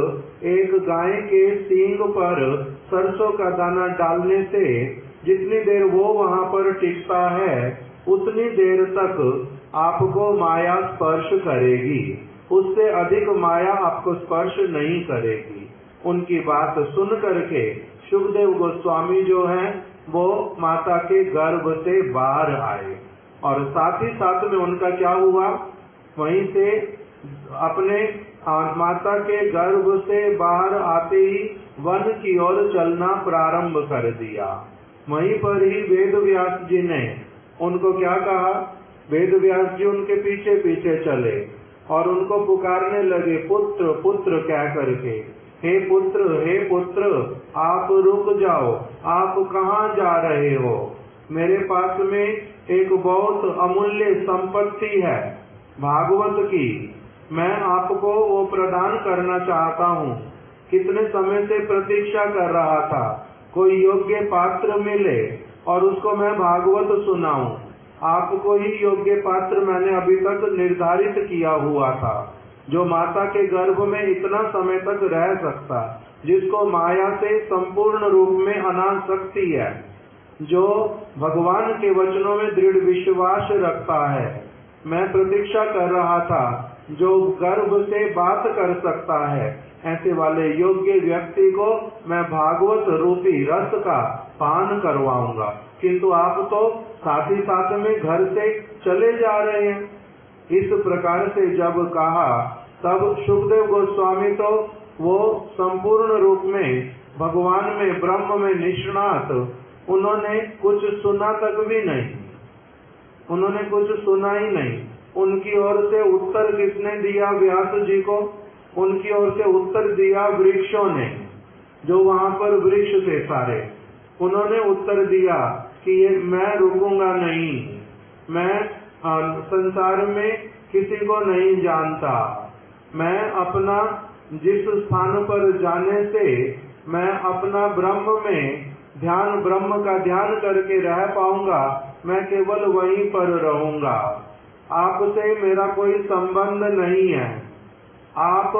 एक गाय के सींग पर सरसों का दाना डालने से जितनी देर वो वहां पर टिकता है उतनी देर तक आपको माया स्पर्श करेगी, उससे अधिक माया आपको स्पर्श नहीं करेगी। उनकी बात सुन करके शुकदेव गोस्वामी जो हैं वो माता के गर्भ से बाहर आए और साथ ही साथ में उनका क्या हुआ, वहीं से अपने माता के गर्भ से बाहर आते ही वन की ओर चलना प्रारंभ कर दिया। वहीं पर ही वेद व्यास जी ने उनको क्या कहा, वेद व्यास जी उनके पीछे पीछे चले और उनको पुकारने लगे पुत्र पुत्र कह करके, हे पुत्र आप रुक जाओ, आप कहाँ जा रहे हो? मेरे पास में एक बहुत अमूल्य संपत्ति है भागवत की, मैं आपको वो प्रदान करना चाहता हूँ। कितने समय से प्रतीक्षा कर रहा था कोई योग्य पात्र मिले और उसको मैं भागवत सुनाऊं। आपको ही योग्य पात्र मैंने अभी तक निर्धारित किया हुआ था, जो माता के गर्भ में इतना समय तक रह सकता, जिसको माया से संपूर्ण रूप में अनासक्ति है, जो भगवान के वचनों में दृढ़ विश्वास रखता है। मैं प्रतीक्षा कर रहा था जो गर्भ से बात कर सकता है, ऐसे वाले योग्य व्यक्ति को मैं भागवत रूपी रस का पान करवाऊंगा, किंतु आप तो साथ ही साथ में घर से चले जा रहे हैं। इस प्रकार से जब कहा तब शुकदेव गोस्वामी तो वो संपूर्ण रूप में भगवान में ब्रह्म में निष्णात, उन्होंने कुछ सुना तक भी नहीं, उन्होंने कुछ सुना ही नहीं। उनकी ओर से उत्तर किसने दिया व्यास जी को? उनकी ओर से उत्तर दिया वृक्षों ने, जो वहां पर वृक्ष थे सारे। उन्होंने उत्तर दिया कि ये मैं रुकूंगा नहीं, मैं संसार में किसी को नहीं जानता, मैं अपना जिस स्थान पर जाने से मैं अपना ब्रह्म में ध्यान, ब्रह्म का ध्यान करके रह पाऊंगा, मैं केवल वहीं पर रहूंगा। आपसे मेरा कोई संबंध नहीं है। आप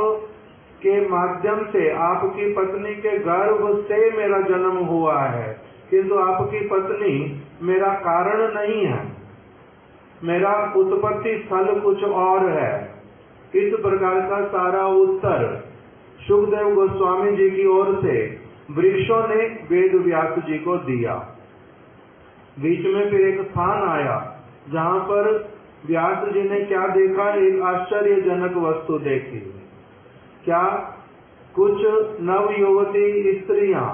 के माध्यम से आपकी पत्नी के गर्भ से मेरा जन्म हुआ है, किंतु आपकी पत्नी मेरा कारण नहीं है, मेरा उत्पत्ति स्थल कुछ और है। इस प्रकार का सारा उत्तर शुकदेव गोस्वामी जी की ओर से वृक्षों ने वेद व्यास जी को दिया। बीच में फिर एक स्थान आया जहाँ पर व्यास जी ने क्या देखा, एक आश्चर्यजनक वस्तु देखी। क्या कुछ नव युवती स्त्रियां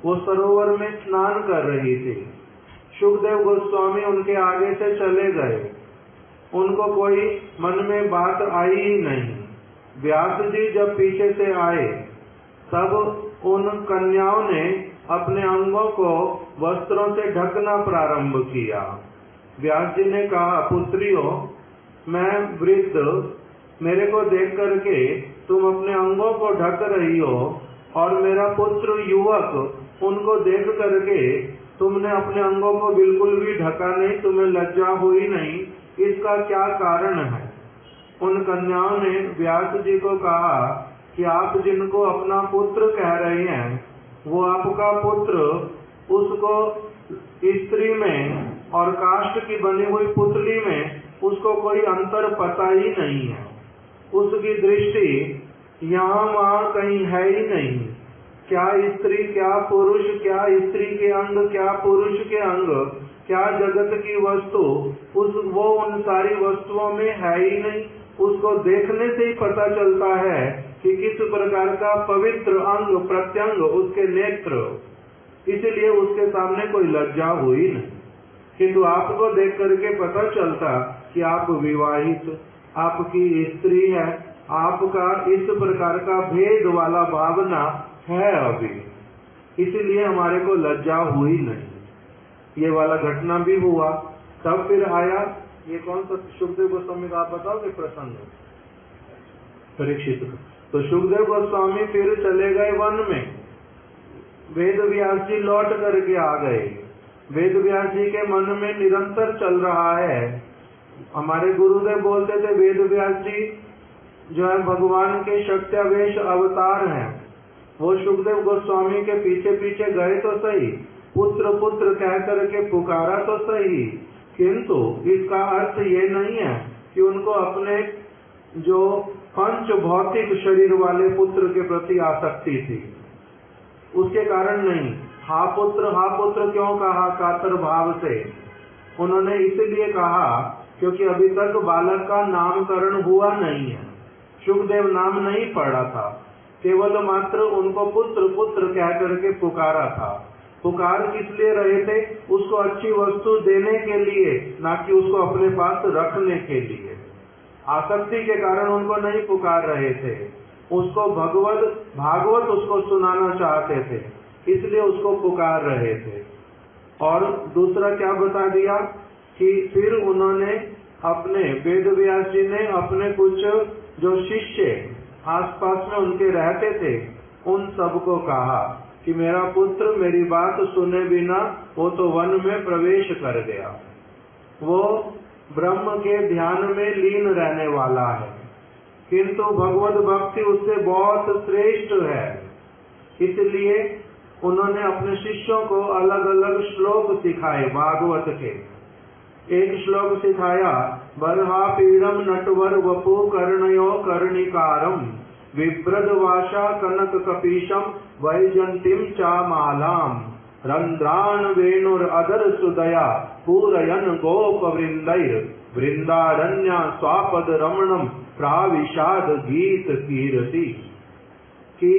वो सरोवर में स्नान कर रही थी। शुकदेव गोस्वामी उनके आगे से चले गए, उनको कोई मन में बात आई ही नहीं। व्यास जी जब पीछे से आए तब उन कन्याओं ने अपने अंगों को वस्त्रों से ढकना प्रारंभ किया। व्यास जी ने कहा, पुत्रियों, मैं वृद्ध, मेरे को देख करके तुम अपने अंगों को ढक रही हो, और मेरा पुत्र युवक, उनको देख करके तुमने अपने अंगों को बिल्कुल भी ढका नहीं, तुम्हें लज्जा हुई नहीं, इसका क्या कारण है? उन कन्याओं ने व्यास जी को कहा कि आप जिनको अपना पुत्र कह रहे हैं, वो आपका पुत्र, उसको स्त्री में और काष्ठ की बनी हुई पुतली में उसको कोई अंतर पता ही नहीं है। उसकी दृष्टि यहाँ वहाँ कहीं है ही नहीं। क्या स्त्री, क्या पुरुष, क्या स्त्री के अंग, क्या पुरुष के अंग, क्या जगत की वस्तु, वो उन सारी वस्तुओं में है ही नहीं। उसको देखने से ही पता चलता है कि किस प्रकार का पवित्र अंग प्रत्यंग उसके नेत्र, इसलिए उसके सामने कोई लज्जा हुई नहीं। किंतु आपको देख करके पता चलता कि आप विवाहित, आपकी स्त्री है, आपका इस प्रकार का भेद वाला भावना है अभी, इसीलिए हमारे को लज्जा हुई नहीं। ये वाला घटना भी हुआ। तब फिर आया, ये कौन सा सुखदेव गोस्वामी का आप बताओगे प्रसंग? परीक्षित। तो सुखदेव गोस्वामी फिर चले गए वन में, वेद व्यास जी लौट करके आ गए। वेद व्यास जी के मन में निरंतर चल रहा है, हमारे गुरुदेव बोलते थे वेद व्यास जी जो है भगवान के शक्त्यावेश अवतार हैं। वो सुखदेव गोस्वामी के पीछे पीछे गए तो सही, पुत्र पुत्र कह करके पुकारा तो सही, किंतु इसका अर्थ ये नहीं है कि उनको अपने जो पंच भौतिक शरीर वाले पुत्र के प्रति आसक्ति थी, उसके कारण नहीं। हा पुत्र क्यों कहा कातर भाव से? उन्होंने इसलिए कहा क्योंकि अभी तक बालक का नामकरण हुआ नहीं है, सुखदेव नाम नहीं पड़ा था, केवल मात्र उनको पुत्र पुत्र कह करके पुकारा था। पुकार किस लिए रहे थे? उसको अच्छी वस्तु देने के लिए, ना कि उसको अपने पास रखने के लिए। आसक्ति के कारण उनको नहीं पुकार रहे थे, उसको भागवत उसको सुनाना चाहते थे, इसलिए उसको पुकार रहे थे। और दूसरा क्या बता दिया कि फिर उन्होंने अपने वेद व्यास जी ने अपने कुछ जो शिष्य आसपास में उनके रहते थे उन सबको कहा कि मेरा पुत्र मेरी बात सुने बिना वो तो वन में प्रवेश कर गया, वो ब्रह्म के ध्यान में लीन रहने वाला है, किंतु भगवत भक्ति उससे बहुत श्रेष्ठ है। इसलिए उन्होंने अपने शिष्यों को अलग अलग श्लोक सिखाए भागवत के। एक श्लोक सिखाया, बर्हा पीड़म नटवर वपु कर्णयो कर्णिकारम विभ्रद वाशा कनक कपीशम वैजंतीम चामालाम रंध्रान वेणुर अदर सुदया पूरयन गोप वृंदैर वृंदारण्य स्वापद रमणम प्राविशाद गीत कीर्ति। कि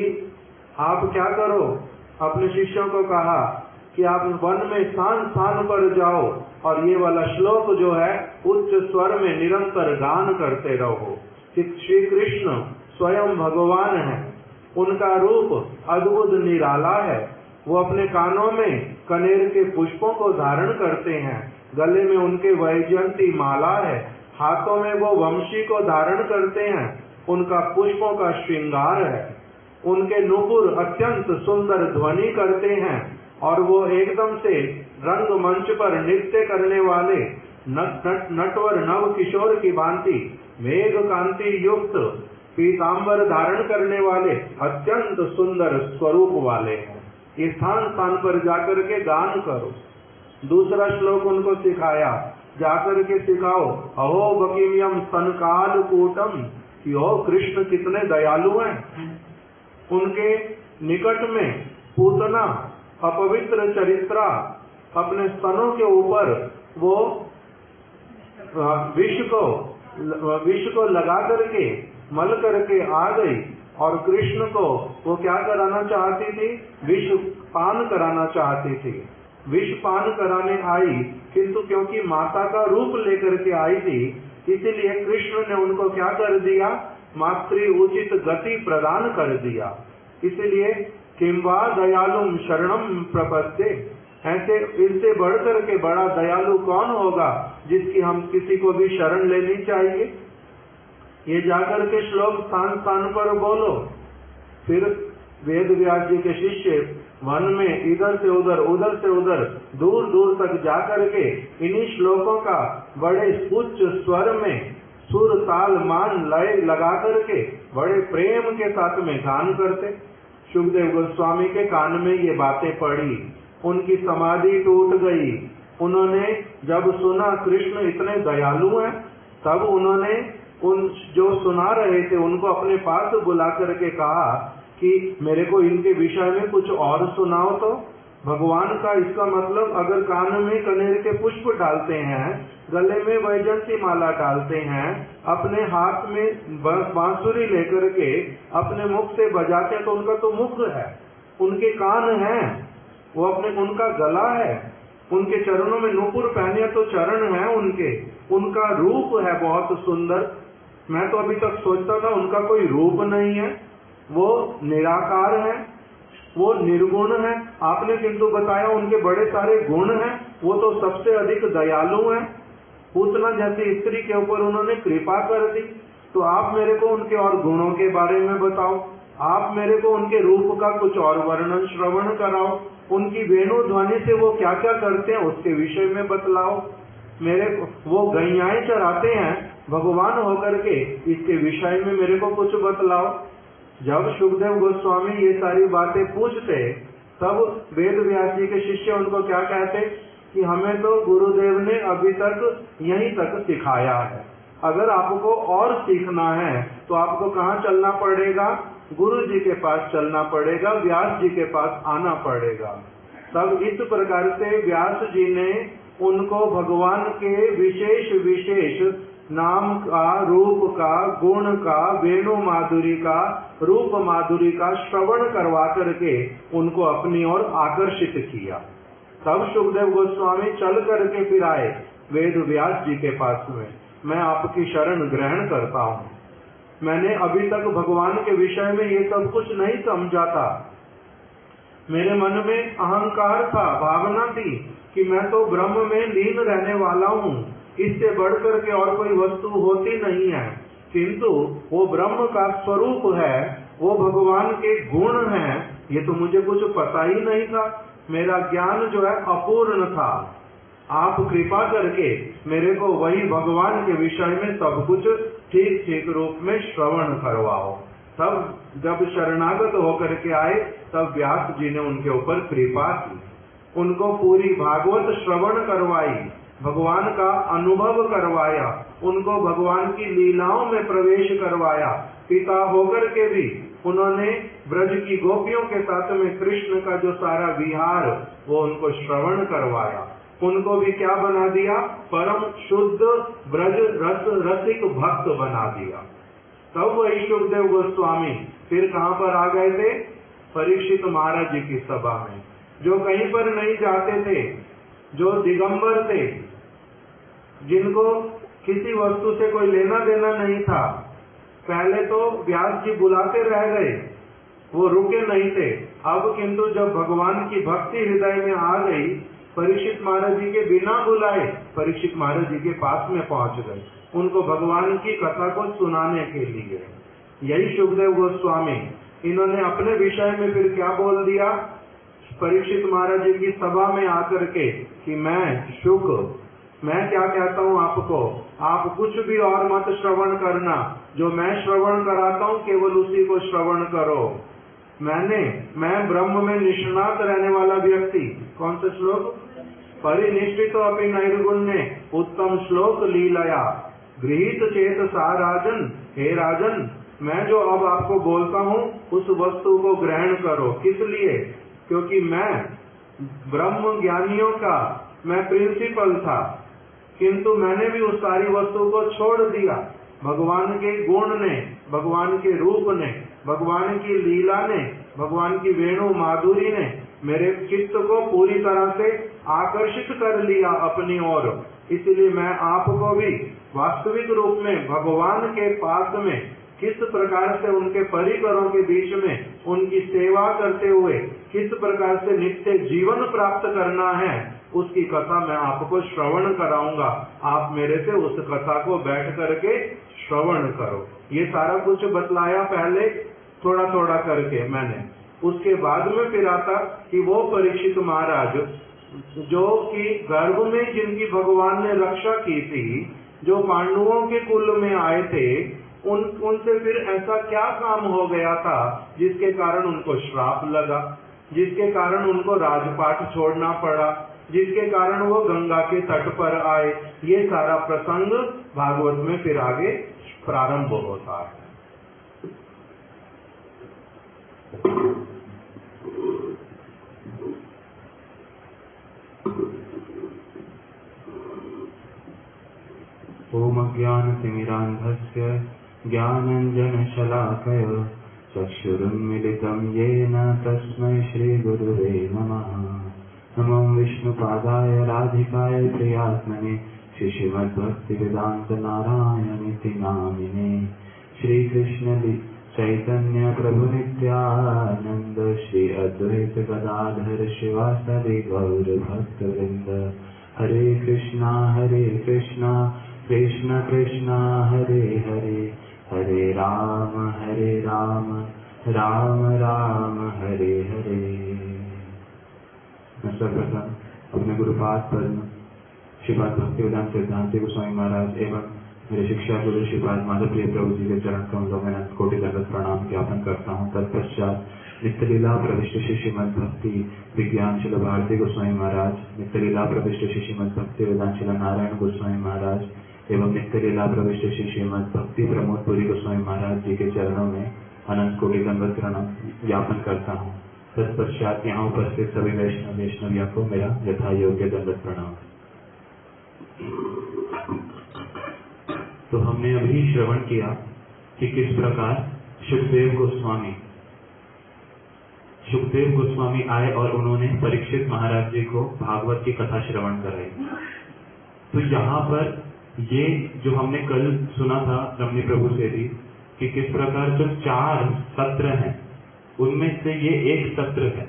आप क्या करो, अपने शिष्यों को कहा कि आप वन में स्थान स्थान पर जाओ और ये वाला श्लोक जो है उच्च स्वर में निरंतर गान करते रहो कि श्री कृष्ण स्वयं भगवान है, उनका रूप अद्भुत निराला है, वो अपने कानों में कनेर के पुष्पों को धारण करते हैं, गले में उनके वैजयंती माला है, हाथों में वो वंशी को धारण करते हैं, उनका पुष्पों का श्रृंगार है, उनके नुपुर अत्यंत सुंदर ध्वनि करते हैं और वो एकदम से रंग मंच पर नृत्य करने वाले नटवर नव किशोर की भांति मेघ कांति युक्त पीतांबर धारण करने वाले अत्यंत सुंदर स्वरूप वाले हैं। इस स्थान स्थान पर जाकर के गान करो। दूसरा श्लोक उनको सिखाया, जाकर के सिखाओ, अहो बकीमियम स्तनकाल कूटम, कि ओ कृष्ण कितने दयालु हैं। उनके निकट में पूतना अपवित्र चरित्रा अपने स्तनों के ऊपर वो विष को लगा करके मल करके आ गई और कृष्ण को वो क्या कराना चाहती थी? विष पान कराना चाहती थी। विष पान कराने आई, किंतु क्योंकि माता का रूप लेकर के आई थी, इसीलिए कृष्ण ने उनको क्या कर दिया? मातृ उचित गति प्रदान कर दिया। इसीलिए किंवा दयालुम शरणम प्रपद्ये, ऐसे इनसे बढ़कर के बड़ा दयालु कौन होगा जिसकी हम किसी को भी शरण लेनी चाहिए। ये जाकर के श्लोक स्थान स्थान पर बोलो। फिर वेद व्यास जी के शिष्य वन में इधर से उधर दूर दूर तक जाकर के इन्हीं श्लोकों का बड़े उच्च स्वर में सुर ताल मान लय लगा करके बड़े प्रेम के साथ में गान करते। सुखदेव गोस्वामी के कान में ये बातें पड़ी, उनकी समाधि टूट गई। उन्होंने जब सुना कृष्ण इतने दयालु हैं, तब उन्होंने उन जो सुना रहे थे उनको अपने पास बुला करके कहा कि मेरे को इनके विषय में कुछ और सुनाओ। तो भगवान का इसका मतलब, अगर कान में कनेर के पुष्प डालते हैं, गले में वैजयंती माला डालते हैं, अपने हाथ में बांसुरी लेकर के अपने मुख से बजाते हैं, तो उनका तो मुख है, उनके कान हैं, वो अपने उनका गला है, उनके चरणों में नूपुर पहने तो चरण है उनके, उनका रूप है बहुत सुंदर। मैं तो अभी तक सोचता था उनका कोई रूप नहीं है, वो निराकार है, वो निर्गुण है। आपने किंतु बताया उनके बड़े सारे गुण हैं। वो तो सबसे अधिक दयालु हैं। पूतना जैसी स्त्री के ऊपर उन्होंने कृपा कर दी। तो आप मेरे को उनके और गुणों के बारे में बताओ, आप मेरे को उनके रूप का कुछ और वर्णन श्रवण कराओ, उनकी वेणु ध्वनि से वो क्या क्या करते हैं उसके विषय में बतलाओ। मेरे को वो गैयाएं चराते हैं भगवान होकर के, इसके विषय में मेरे को कुछ बतलाओ। जब सुखदेव गोस्वामी ये सारी बातें पूछते, तब वेद व्यास जी के शिष्य उनको क्या कहते कि हमें तो गुरुदेव ने अभी तक यहीं तक सिखाया है, अगर आपको और सीखना है तो आपको कहाँ चलना पड़ेगा? गुरु जी के पास चलना पड़ेगा, व्यास जी के पास आना पड़ेगा। तब इस प्रकार से व्यास जी ने उनको भगवान के विशेष विशेष नाम का, रूप का, गुण का, वेणु माधुरी का, रूप माधुरी का श्रवण करवा करके उनको अपनी ओर आकर्षित किया। तब सुखदेव गोस्वामी चल करके फिर आए वेद व्यास जी के पास में, मैं आपकी शरण ग्रहण करता हूँ। मैंने अभी तक भगवान के विषय में ये सब कुछ नहीं समझा था। मेरे मन में अहंकार था, भावना थी कि मैं तो ब्रह्म में लीन रहने वाला हूँ, इससे बढ़कर के और कोई वस्तु होती नहीं है। किंतु वो ब्रह्म का स्वरूप है, वो भगवान के गुण हैं, ये तो मुझे कुछ पता ही नहीं था। मेरा ज्ञान जो है अपूर्ण था। आप कृपा करके मेरे को वही भगवान के विषय में सब कुछ ठीक ठीक रूप में श्रवण करवाओ। तब जब शरणागत होकर के आए, तब व्यास जी ने उनके ऊपर कृपा की, उनको पूरी भागवत श्रवण करवाई, भगवान का अनुभव करवाया, उनको भगवान की लीलाओं में प्रवेश करवाया। पिता होकर के भी उन्होंने ब्रज की गोपियों के साथ में कृष्ण का जो सारा विहार वो उनको श्रवण करवाया। उनको भी क्या बना दिया? परम शुद्ध ब्रज रस रसिक भक्त बना दिया। तब वही सुखदेव गोस्वामी फिर कहाँ पर आ गए थे? परीक्षित महाराज जी की सभा में, जो कहीं पर नहीं जाते थे, जो दिगंबर थे, जिनको किसी वस्तु से कोई लेना देना नहीं था। पहले तो व्यास जी बुलाते रह गए, वो रुके नहीं थे। अब किंतु जब भगवान की भक्ति हृदय में आ गई, परीक्षित महाराज जी के बिना बुलाए परीक्षित महाराज जी के पास में पहुंच गए, उनको भगवान की कथा को सुनाने के लिए। यही सुखदेव गोस्वामी, इन्होंने अपने विषय में फिर क्या बोल दिया परीक्षित महाराज जी की सभा में आकर के कि मैं क्या कहता हूँ आपको, आप कुछ भी और मत श्रवण करना, जो मैं श्रवण कराता हूँ केवल उसी को श्रवण करो। मैं ब्रह्म में निष्णात रहने वाला व्यक्ति। कौन सा श्लोक? परिनिष्ठितो अपि नैर्गुण्ये उत्तम श्लोक लीलया गृहीत चेत सा राजन। हे राजन, मैं जो अब आपको बोलता हूँ उस वस्तु को ग्रहण करो। किस लिए? क्योंकि मैं ब्रह्म ज्ञानियों का मैं प्रिंसिपल था, किंतु मैंने भी उस सारी वस्तु को छोड़ दिया। भगवान के गुण ने, भगवान के रूप ने, भगवान की लीला ने, भगवान की वेणु माधुरी ने मेरे चित्त को पूरी तरह से आकर्षित कर लिया अपनी ओर। इसलिए मैं आपको भी वास्तविक रूप में भगवान के पास में किस प्रकार से उनके परिकरों के बीच में उनकी सेवा करते हुए किस प्रकार से नित्य जीवन प्राप्त करना है, उसकी कथा मैं आपको श्रवण कराऊंगा। आप मेरे से उस कथा को बैठ करके श्रवण करो। ये सारा कुछ बतलाया पहले थोड़ा थोड़ा करके मैंने। उसके बाद में फिर आता कि वो परीक्षित महाराज जो कि गर्भ में जिनकी भगवान ने रक्षा की थी, जो पांडवों के कुल में आए थे, उनसे फिर ऐसा क्या काम हो गया था जिसके कारण उनको श्राप लगा, जिसके कारण उनको राजपाट छोड़ना पड़ा, जिसके कारण वो गंगा के तट पर आए। ये सारा प्रसंग भागवत में फिर आगे प्रारंभ होता है। ओम ज्ञानतिमिरान्धस्य ज्ञानाञ्जनशलाकया चक्षुरुन्मिलितं येन तस्मै श्रीगुरुवे नमः। नमो विष्णुपादाय राधिकाय प्रियात्मने श्रीमद्भक्तिवेदांत नारायणीति नामिने श्री कृष्ण चैतन्य प्रभु नित्यानंद श्री अद्वैत गदाधर शिवासादि गौर भक्त वृंद हरे कृष्णा कृष्ण कृष्णा हरे हरे हरे राम राम राम हरे हरे। मैं सर्वप्रथम अपने गुरुपाद पद्म श्रीपाद भक्तिवेदांत सिद्धांत गोस्वामी महाराज एवं मेरे शिक्षा गुरु श्रीपाद माधव प्रिय प्रभु जी के चरण कमलों में अनंत कोटि दंडवत प्रणाम ज्ञापन करता हूँ। तत्पश्चात नित्यलीला प्रविष्ट श्री श्रीमद भक्ति विज्ञान शिला भारती गोस्वामी महाराज, नित्यलीला प्रविष्ट श्री श्रीमद भक्ति वेदांत शिला नारायण गोस्वामी महाराज एवं नित्यलीला प्रविष्ट श्री श्रीमद भक्ति प्रमोद पुरी गोस्वामी महाराज जी के चरणों में अनंत कोटि दंडवत प्रणाम ज्ञापन करता हूँ। तत्पश्चात यहाँ उपस्थित सभी वैष्णवियों को मेरा यथा योग्य दंडवत प्रणाम। तो हमने अभी श्रवण किया कि किस प्रकार सुखदेव गोस्वामी आए और उन्होंने परीक्षित महाराज जी को भागवत की कथा श्रवण कराई। तो यहाँ पर ये जो हमने कल सुना था रमणी प्रभु से भी कि किस प्रकार जो 4 सत्र हैं उनमें से ये एक सत्र है,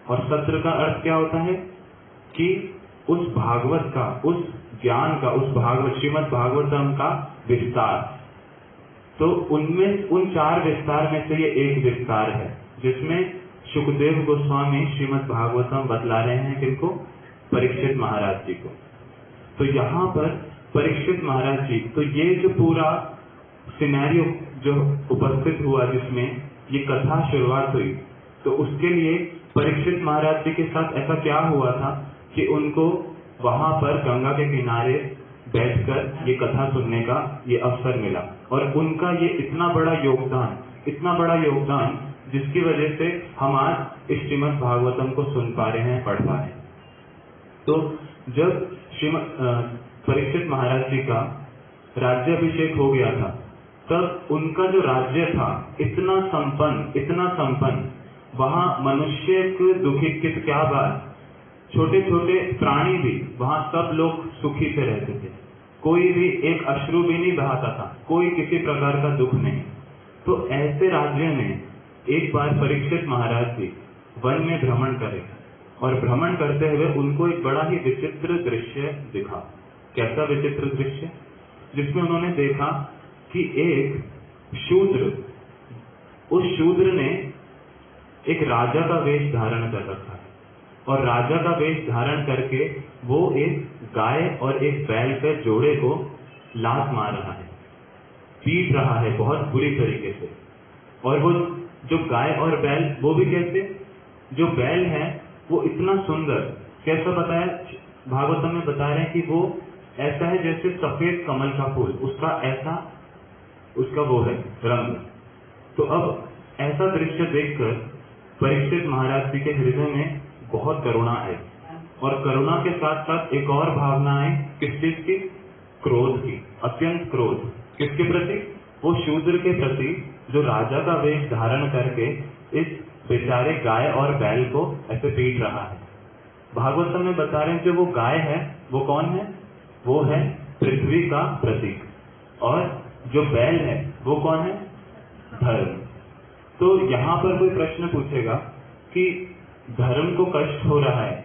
और सत्र का अर्थ क्या होता है कि उस भागवत का, उस ज्ञान का, उस भागवत श्रीमद् भागवतम का विस्तार। तो उनमें उन 4 विस्तार में से ये एक विस्तार है जिसमें सुखदेव गोस्वामी श्रीमद् भागवतम बतला रहे हैं किनको? परीक्षित महाराज जी को। तो यहाँ पर परीक्षित महाराज जी, तो ये जो पूरा सिनेरियो जो उपस्थित हुआ जिसमें ये कथा शुरुआत हुई, तो उसके लिए परीक्षित महाराज जी के साथ ऐसा क्या हुआ था कि उनको वहां पर गंगा के किनारे बैठकर ये कथा सुनने का ये अवसर मिला, और उनका ये इतना बड़ा योगदान जिसकी वजह से हम आज इस श्रीमद् भागवतम को सुन पा रहे हैं, पढ़ पा रहे हैं। तो जब परीक्षित महाराज जी का राज्याभिषेक हो गया था, तब उनका जो राज्य था इतना संपन्न, वहां मनुष्य को दुखी किस क्या बात, छोटे छोटे प्राणी भी वहां सब लोग सुखी से रहते थे, कोई भी एक अश्रु भी नहीं बहाता था, कोई किसी प्रकार का दुख नहीं। तो ऐसे राज्य में एक बार परीक्षित महाराज जी वन में भ्रमण करे, और भ्रमण करते हुए उनको एक बड़ा ही विचित्र दृश्य दिखा। कैसा विचित्र दृश्य? जिसमें उन्होंने देखा कि एक शूद्र, उस शूद्र ने एक राजा का वेश धारण कर रखा है, और राजा का वेश धारण करके वो एक गाय और एक बैल के जोड़े को लात मार रहा है, पीट रहा है बहुत बुरी तरीके से। और वो जो गाय और बैल, वो भी कैसे? जो बैल है वो इतना सुंदर, कैसा बताया भागवतम में बता रहे हैं कि वो ऐसा है जैसे सफेद कमल का फूल, उसका ऐसा उसका वो है रंग। तो अब ऐसा दृश्य देखकर परीक्षित महाराज जी के हृदय में बहुत करुणा है, और करुणा के साथ साथ एक और भावना है, किस चीज की? क्रोध की, अत्यंत क्रोध। किसके प्रति? वो शूद्र के प्रति जो राजा का वेश धारण करके इस बेचारे गाय और बैल को ऐसे पीट रहा है। भागवतम में बता रहे हैं जो वो गाय है वो कौन है? वो है पृथ्वी का प्रतीक, और जो बैल है वो कौन है? धर्म। तो यहाँ पर कोई प्रश्न पूछेगा कि धर्म को कष्ट हो रहा है,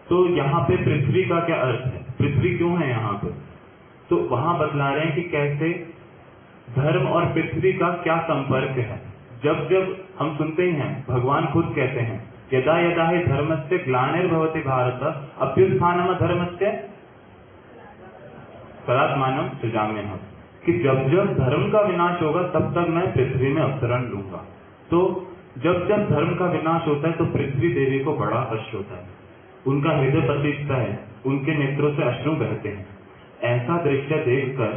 तो यहाँ पे पृथ्वी का क्या अर्थ है? पृथ्वी क्यों है यहाँ पे? तो वहां बतला रहे हैं कि कैसे धर्म और पृथ्वी का क्या संपर्क है। जब जब हम सुनते ही हैं, भगवान खुद कहते हैं, यदा यदा हि धर्मस्य ग्लानिर्भवति भारत अभ्युत्थानम धर्मस्य तदात्मानं सृजाम्यहम्, कि जब जब धर्म का विनाश होगा तब तक मैं पृथ्वी में अवतरण लूंगा। तो जब जब धर्म का विनाश होता है तो पृथ्वी देवी को बड़ा हर्ष होता है, उनका हृदय पसीजता है, उनके नेत्रों से अश्रु बहते हैं। ऐसा दृश्य देखकर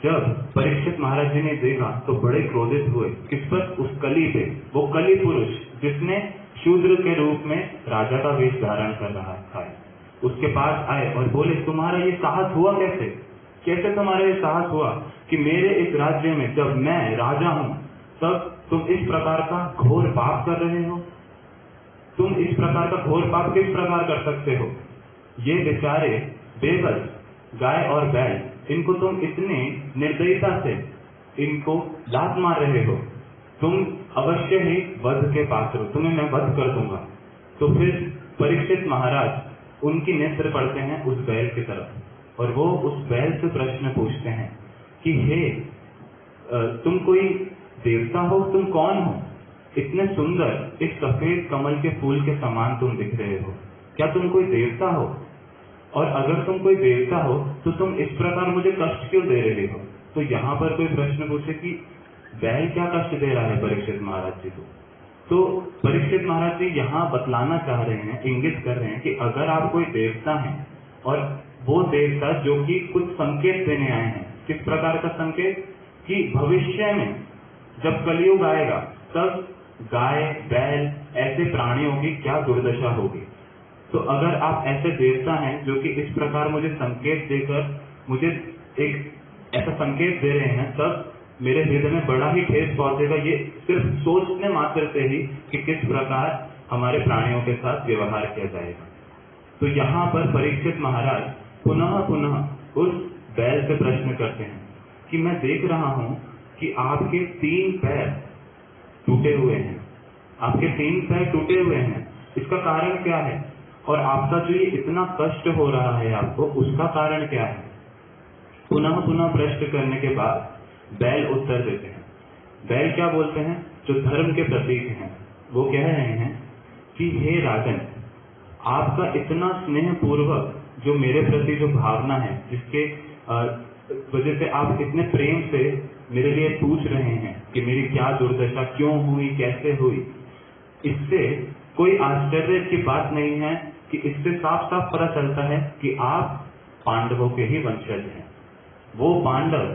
जब परीक्षित महाराज जी ने देखा तो बड़े क्रोधित हुए। किस पर? उस कली पे। वो कली पुरुष जिसने शूद्र के रूप में राजा का वेश धारण कर रहा था, उसके पास आए और बोले, तुम्हारा ये साहस हुआ कैसे? कैसे तुम्हारा ये साहस हुआ कि मेरे इस राज्य में जब मैं राजा हूं तब तुम इस प्रकार का घोर पाप कर रहे हो? तुम इस प्रकार का घोर पाप किस प्रकार कर सकते हो? ये बेचारे बेबस गाय और बैल, इनको तुम इतने निर्दयता से इनको लात मार रहे हो, तुम अवश्य ही वध के पात्र हो, तुम्हें मैं वध कर दूंगा। तो फिर परीक्षित महाराज उनकी नेत्र पड़ते हैं उस बैल की तरफ और वो उस बैल से प्रश्न पूछते हैं कि हे तुम कोई देवता हो? तुम कौन हो? इतने सुंदर इस सफेद कमल के फूल के समान तुम दिख रहे हो, क्या तुम कोई देवता हो? और अगर तुम कोई देवता हो तो तुम इस प्रकार मुझे कष्ट क्यों दे रहे हो? तो यहाँ पर कोई प्रश्न पूछे कि बैल क्या कष्ट दे रहा है परीक्षित महाराज जी को? तो परीक्षित महाराज जी यहाँ बतलाना चाह रहे हैं, इंगित कर रहे हैं कि अगर आप कोई देवता हैं और वो देवता जो कि कुछ संकेत देने आए हैं, किस प्रकार का संकेत कि भविष्य में जब कलयुग आएगा तब गाय बैल ऐसे प्राणियों की क्या दुर्दशा होगी, तो अगर आप ऐसे देवता हैं जो कि इस प्रकार मुझे संकेत देकर मुझे एक ऐसा संकेत दे रहे हैं, तब मेरे हृदय में बड़ा ही ठेस पहुंचेगा, ये सिर्फ सोचने मात्र से ही कि किस प्रकार हमारे प्राणियों के साथ व्यवहार किया जाएगा। तो यहाँ पर परीक्षित महाराज पुनः पुनः उस बैल से प्रश्न करते हैं कि मैं देख रहा हूं कि आपके 3 पैर टूटे हुए हैं, आपके 3 पैर टूटे हुए हैं, इसका कारण क्या है? और आपका जो ये इतना कष्ट हो रहा है आपको, उसका कारण क्या है? पुनः पुनः प्रश्न करने के बाद बैल उत्तर देते हैं। बैल क्या बोलते हैं? जो धर्म के प्रतीक हैं, वो कह रहे हैं कि हे राजन, आपका इतना स्नेह पूर्वक जो मेरे प्रति जो भावना है, जिसके वजह से आप इतने प्रेम से मेरे लिए पूछ रहे हैं कि मेरी क्या दुर्दशा क्यों हुई, कैसे हुई, इससे कोई आश्चर्य की बात नहीं है कि इससे साफ साफ पता चलता है कि आप पांडवों के ही वंशज हैं। वो पांडव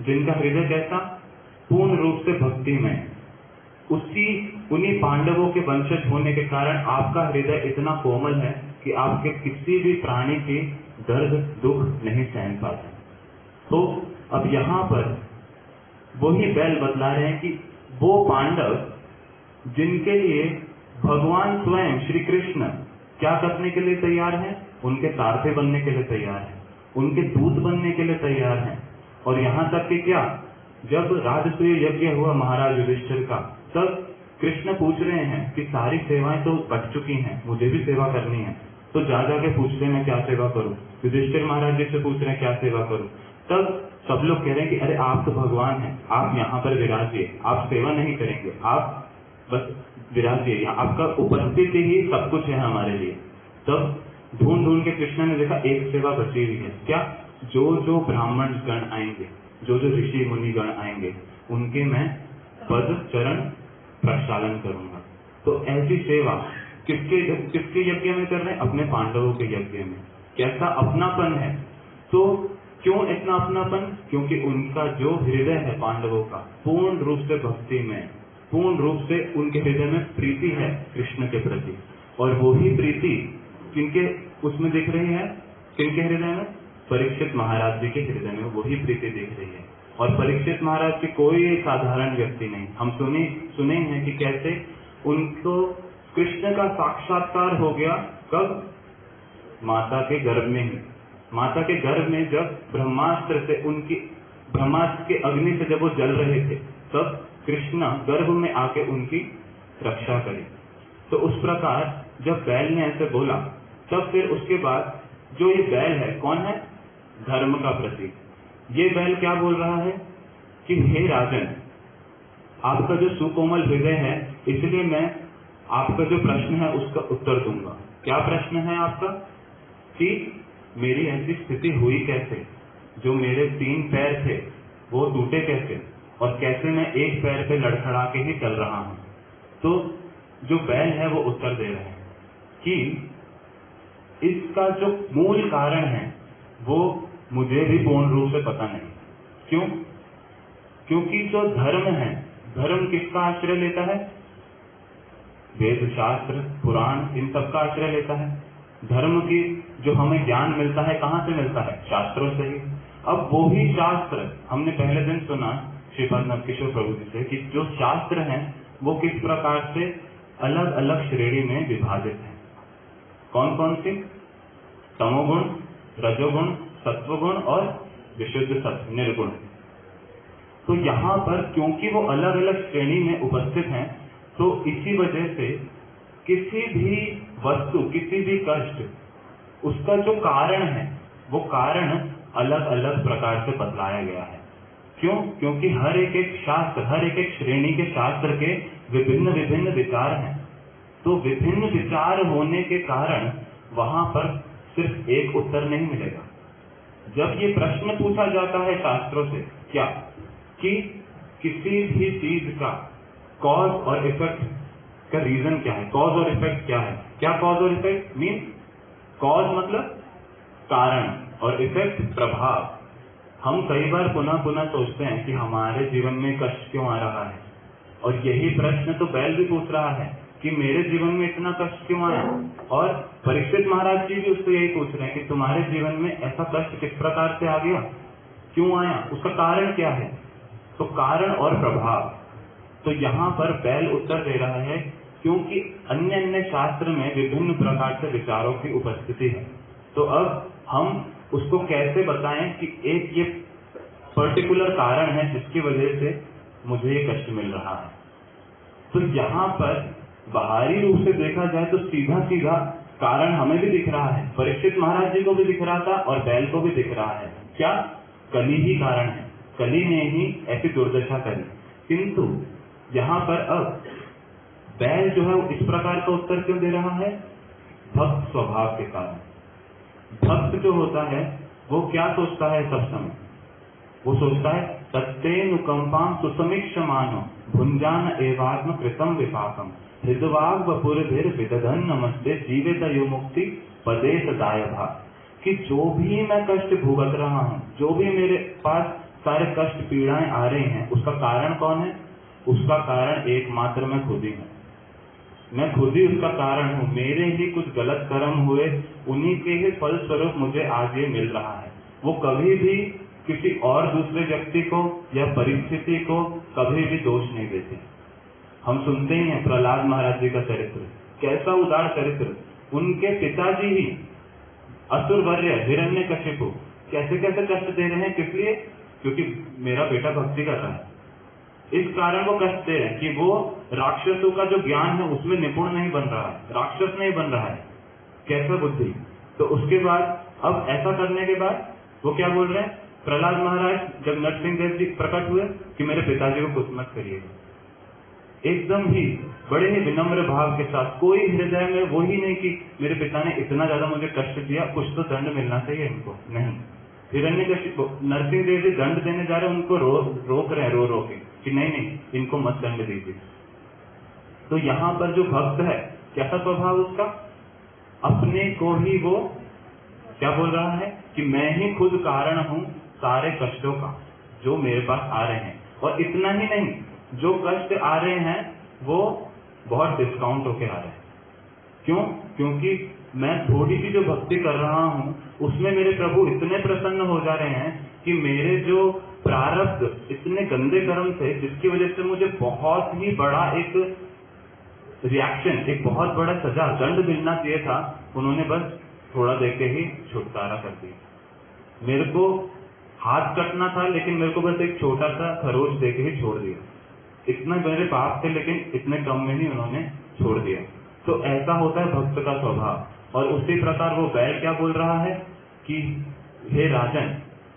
जिनका हृदय कैसा पूर्ण रूप से भक्तिमय, उन्हीं पांडवों के वंशज होने के कारण आपका हृदय इतना कोमल है कि आपके किसी भी प्राणी की दर्द दुख नहीं सहन पाते। तो अब यहाँ पर वही बैल बतला रहे हैं कि वो पांडव जिनके लिए भगवान स्वयं श्री कृष्ण क्या करने के लिए तैयार हैं? उनके सारथी बनने के लिए तैयार हैं, उनके दूत बनने के लिए तैयार हैं। और यहाँ तक कि क्या, जब राजसूय यज्ञ हुआ महाराज युधिष्ठिर का, तब कृष्ण पूछ रहे हैं कि सारी सेवाएं तो कट चुकी हैं, मुझे भी सेवा करनी है, तो जा जाके पूछते हैं मैं क्या सेवा करूं। युधिष्ठिर महाराज जी से पूछ रहे हैं क्या सेवा करूं, तब सब लोग कह रहे हैं कि अरे आप तो भगवान हैं, आप यहाँ पर विराजिए, आप सेवा नहीं करेंगे, आप बस विराजिए, यहाँ आपका उपस्थिति ही सब कुछ है हमारे लिए। तब ढूंढ ढूंढ के कृष्ण ने देखा एक सेवा बची हुई है, क्या? जो जो ब्राह्मण गण आएंगे, जो जो ऋषि मुनि गण आएंगे, उनके मैं पद चरण प्रक्षालन करूंगा। तो ऐसी सेवा किसके यज्ञ में कर रहे हैं? अपने पांडवों के यज्ञ में। कैसा अपनापन है! तो क्यों इतना अपनापन? क्योंकि उनका जो हृदय है पांडवों का पूर्ण रूप से भक्ति में, पूर्ण रूप से उनके हृदय में प्रीति है कृष्ण के प्रति। और वही प्रीति किनके उसमें दिख रही है? किनके हृदय में? परीक्षित महाराज जी के हृदय में वही प्रीति दिख रही है। और परीक्षित महाराज जी कोई साधारण व्यक्ति नहीं, हम सुने हैं कि कैसे उनको कृष्ण का साक्षात्कार हो गया। कब? माता के गर्भ में ही। माता के गर्भ में जब ब्रह्मास्त्र के अग्नि से जब वो जल रहे थे, तब कृष्ण गर्भ में आके उनकी रक्षा करी। तो उस प्रकार जब बैल ने ऐसे बोला, तब फिर उसके बाद जो ये बैल है, कौन है? धर्म का प्रतीक। ये बैल क्या बोल रहा है कि हे राजन, आपका जो सुकोमल हृदय है, इसलिए मैं आपका जो प्रश्न है उसका उत्तर दूंगा। क्या प्रश्न है आपका? कि मेरी ऐसी स्थिति हुई कैसे, जो मेरे 3 पैर थे वो टूटे कैसे, और कैसे मैं एक पैर पे लड़खड़ा के ही चल रहा हूं। तो जो बैल है वो उत्तर दे रहे हैं कि इसका जो मूल कारण है वो मुझे भी पूर्ण रूप से पता नहीं। क्यों? क्योंकि जो धर्म है, धर्म किसका आश्रय लेता है? वेद शास्त्र पुराण इन सब का आश्रय लेता है। धर्म की जो हमें ज्ञान मिलता है कहाँ से मिलता है? शास्त्रों से ही। अब वो ही शास्त्र हमने पहले दिन सुना श्रीपाद नवकिशोर प्रभु जी से कि जो शास्त्र हैं वो किस प्रकार से अलग अलग श्रेणी में विभाजित हैं। कौन कौन सी? तमोगुण, रजोगुण, सत्वगुण और विशुद्ध सत्व निर्गुण। तो यहाँ पर क्योंकि वो अलग अलग श्रेणी में उपस्थित हैं, तो इसी वजह से किसी भी वस्तु, किसी भी कष्ट, उसका जो कारण है वो कारण अलग अलग प्रकार से बतलाया गया है। क्यों? क्योंकि हर एक शास्त्र, हर एक श्रेणी के शास्त्र के विभिन्न विभिन्न विचार हैं। तो विभिन्न विचार होने के कारण वहां पर सिर्फ एक उत्तर नहीं मिलेगा। जब ये प्रश्न पूछा जाता है शास्त्रों से, क्या कि किसी भी चीज का कॉज और इफेक्ट का रीजन क्या है, कॉज और इफेक्ट क्या है? क्या कॉज और इफेक्ट मीन? कॉज मतलब कारण और इफेक्ट प्रभाव। हम कई बार पुनः पुनः सोचते हैं कि हमारे जीवन में कष्ट क्यों आ रहा है, और यही प्रश्न तो बैल भी पूछ रहा है कि मेरे जीवन में इतना कष्ट क्यों आया। और परीक्षित महाराज जी भी उससे यही पूछ रहे हैं कि तुम्हारे जीवन में ऐसा कष्ट किस प्रकार से आ गया, क्यों आया, उसका कारण क्या है? तो कारण और प्रभाव। तो यहाँ पर बैल उत्तर दे रहा है क्योंकि अन्य अन्य शास्त्र में विभिन्न प्रकार से विचारों की उपस्थिति है। तो अब हम उसको कैसे बताएं कि एक ये पर्टिकुलर कारण है जिसकी वजह से मुझे ये कष्ट मिल रहा है। तो यहाँ पर बाहरी रूप से देखा जाए तो सीधा सीधा कारण हमें भी दिख रहा है, परीक्षित महाराज जी को भी दिख रहा था और बैल को भी दिख रहा है। क्या? कली ही कारण है, कली ने ही ऐसी दुर्दशा करी। किंतु यहाँ पर अब बैल जो है इस प्रकार का उत्तर क्यों दे रहा है? भक्त स्वभाव के कारण। भक्त जो होता है वो क्या सोचता है सब समय? वो सोचता है तत्तेनुकंपां सुसमीक्षमानो भुंजान एवात्म कृतम विपाकम हृदवाग वपुरभिर विदधन नमस्ते जीवित मुक्ति पदे सदाय भाग। कि जो भी मैं कष्ट भुगत रहा हूँ, जो भी मेरे पास सारे कष्ट पीड़ाएं आ रही हैं, उसका कारण कौन है? उसका कारण एकमात्र मैं खुद ही हूँ। मैं खुद ही उसका कारण हूँ। मेरे ही कुछ गलत कर्म हुए, उन्हीं के ही फल स्वरूप मुझे आज ये मिल रहा है। वो कभी भी किसी और दूसरे व्यक्ति को या परिस्थिति को कभी भी दोष नहीं देते। हम सुनते ही हैं प्रहलाद महाराज जी का चरित्र, कैसा उदार चरित्र। उनके पिताजी ही असुरवर्य हिरण्यकशिपु कैसे कैसे कष्ट दे रहे हैं। किस लिए? क्योंकि मेरा बेटा भक्ति कर रहा है, इस कारण वो कष्ट दे रहे हैं कि वो राक्षसों का जो ज्ञान है उसमें निपुण नहीं बन रहा है, राक्षस नहीं बन रहा है। कैसा बुद्धि। तो उसके बाद अब ऐसा करने के बाद वो क्या बोल रहे हैं? प्रहलाद महाराज जब नरसिंह देव जी प्रकट हुए कि मेरे पिताजी को कुछ मत करिएगा, एकदम ही बड़े ही विनम्र भाव के साथ, कोई हृदय में वो ही नहीं कि मेरे पिता ने इतना ज्यादा मुझे कष्ट दिया, कुछ तो दंड मिलना चाहिए इनको। नहीं, हिरण्यकशिपु नरसिंह देव जी दंड देने जा रहे हैं, उनको रोक रहे हैं रो के कि नहीं नहीं इनको मत दंड दीजिए। तो यहाँ पर जो भक्त है, कैसा स्वभाव उसका? अपने को ही वो क्या बोल रहा है कि मैं ही खुद कारण हूं सारे कष्टों का जो मेरे पास आ रहे हैं। और इतना ही नहीं, जो कष्ट आ रहे हैं वो बहुत डिस्काउंट होके आ रहे हैं। क्यों? क्योंकि मैं थोड़ी सी जो भक्ति कर रहा हूं उसमें मेरे प्रभु इतने प्रसन्न हो जा रहे हैं कि मेरे जो प्रारब्ध इतने गंदे कर्म थे जिसकी वजह से मुझे बहुत ही बड़ा एक रिएक्शन, एक बहुत बड़ा सजा, दंड मिलना चाहिए था, उन्होंने बस थोड़ा देके ही छुटकारा कर दिया। मेरे को हाथ कटना था लेकिन मेरे को बस एक छोटा सा खरोच देके ही छोड़ दिया। इतना मेरे पाप थे लेकिन इतने कम में ही उन्होंने छोड़ दिया। तो ऐसा होता है भक्त का स्वभाव। और उसी प्रकार वो बैल क्या बोल रहा है कि हे राजन,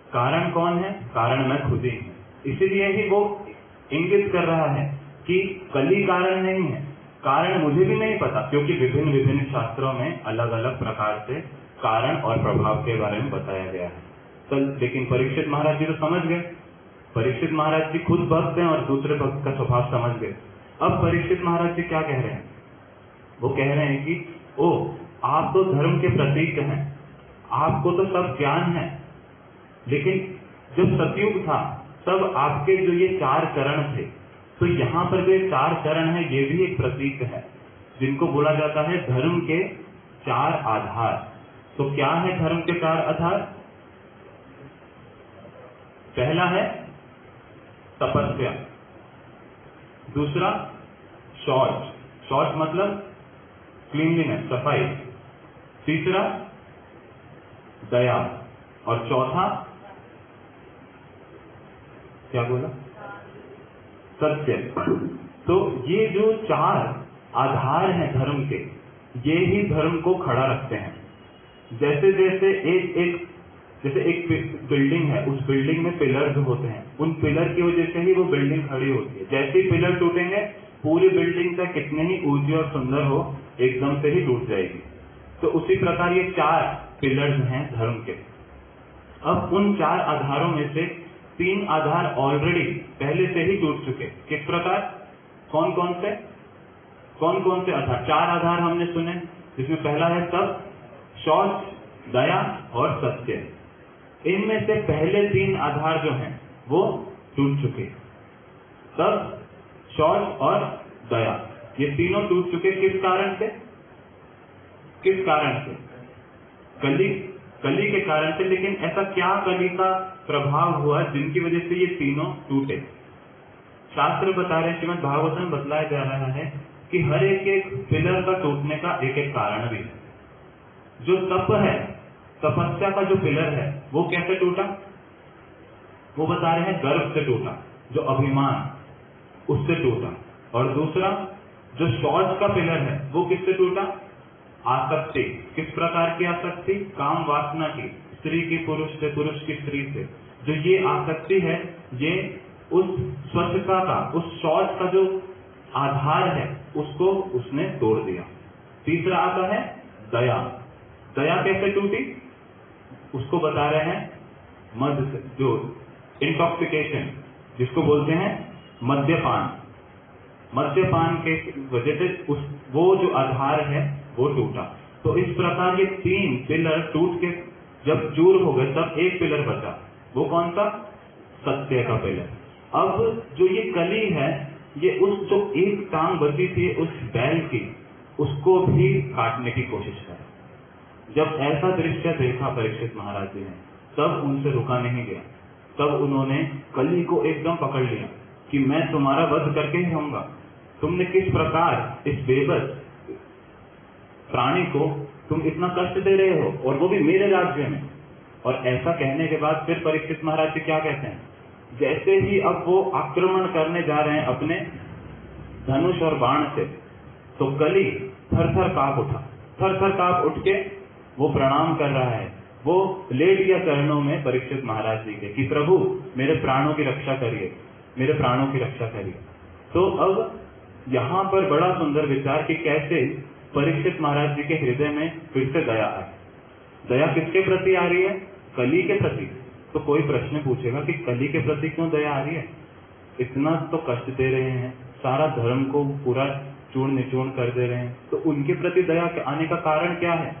कारण कौन है? कारण मैं खुद ही हूं। इसीलिए ही वो इंगित कर रहा है कि कली कारण नहीं है, कारण मुझे भी नहीं पता, क्योंकि विभिन्न विभिन्न शास्त्रों में अलग अलग प्रकार से कारण और प्रभाव के बारे में बताया गया है। तो लेकिन परीक्षित महाराज जी तो समझ गए। परीक्षित महाराज जी खुद भक्त हैं और दूसरे भक्त का स्वभाव समझ गए। अब परीक्षित महाराज जी क्या कह रहे हैं? वो कह रहे हैं कि ओ, आप तो धर्म के प्रतीक हैं, आपको तो सब ज्ञान है, लेकिन जब सतयुग था तब आपके जो ये 4 चरण थे, तो यहाँ पर जो 4 चरण है ये भी एक प्रतीक है जिनको बोला जाता है धर्म के 4 आधार। तो क्या है धर्म के 4 आधार? पहला है तपस्या, दूसरा शौच, शौच मतलब क्लीनलीनेस, सफाई। तीसरा दया, और चौथा क्या बोला? सत्य। तो ये जो चार आधार हैं धर्म के, ये ही धर्म को खड़ा रखते हैं। जैसे जैसे एक बिल्डिंग है, उस बिल्डिंग में पिलर्स होते हैं, उन पिलर की वजह से ही वो बिल्डिंग खड़ी होती है। जैसे ही पिलर टूटेंगे, पूरी बिल्डिंग चाहे कितने ही ऊंची और सुंदर हो, एकदम से ही टूट जाएगी। तो उसी प्रकार ये चार पिलर्स हैं धर्म के। अब उन चार आधारों में से तीन आधार ऑलरेडी पहले से ही टूट चुके। किस प्रकार? कौन कौन से आधार? चार आधार हमने सुने, जिसमें पहला है तप, शौच, दया और सत्य। इनमें से पहले तीन आधार जो हैं वो टूट चुके। तप, शौच और दया, ये तीनों टूट चुके। किस कारण से? कली के कारण से। लेकिन ऐसा क्या कली का प्रभाव हुआ जिनकी वजह से ये तीनों टूटे? शास्त्र बता रहे हैं, श्रीमद् भागवत में बतलाया जा रहा है कि हर एक पिलर का टूटने का एक एक कारण भी है। जो तप है, तपस्या का जो पिलर है, वो कैसे टूटा? वो बता रहे हैं गर्व से टूटा, जो अभिमान, उससे टूटा। और दूसरा जो शौच का पिलर है, वो किससे टूटा? आसक्ति। किस प्रकार की आसक्ति? काम वासना की, स्त्री की पुरुष से, पुरुष की स्त्री से। जो ये आसक्ति है, ये उस स्वच्छता का, उस शौच का जो आधार है, उसको उसने तोड़ दिया। तीसरा आता है दया। दया कैसे टूटी? उसको बता रहे हैं मद से, जो इंटॉक्सिकेशन, जिसको बोलते हैं मद्यपान। मद्यपान के वजह से वो जो आधार है वो टूटा। तो इस प्रकार ये तीन पिलर टूट के जब चूर हो गए, तब एक पिलर बचा। वो कौन सा? सत्य का पिलर। अब जो ये कली है, ये उस जो एक टांग बची थी उस बैल की, उसको भी काटने की कोशिश कर। जब ऐसा दृश्य देखा परीक्षित महाराज जी ने, तब उनसे रुका नहीं गया। तब उन्होंने कली को एकदम पकड़ लिया कि मैं तुम्हारा वध करके ही रहूंगा। तुमने किस प्रकार इस बेबस प्राणी को तुम इतना कष्ट दे रहे हो, और वो भी मेरे राज्य में। और ऐसा कहने के बाद फिर परीक्षित महाराज जी क्या कहते हैं? जैसे ही अब वो आक्रमण करने जा रहे हैं अपने धनुष और बाण से, तो कली थर-थर कांप उठा। थर-थर कांप उठ के वो प्रणाम कर रहा है। वो लेट गया चरणों में परीक्षित महाराज जी के कि प्रभु मेरे प्राणों की रक्षा करिए, मेरे प्राणों की रक्षा करिए। तो अब यहाँ पर बड़ा सुंदर विचार कि कैसे परीक्षित महाराज जी के हृदय में फिर से दया आई। दया किसके प्रति आ रही है? कली के प्रति। तो कोई प्रश्न पूछेगा कि कली के प्रति क्यों दया आ रही है? इतना तो कष्ट दे रहे हैं, सारा धर्म को पूरा चूर्ण निचूर्ण कर दे रहे हैं, तो उनके प्रति दया आने का कारण क्या है?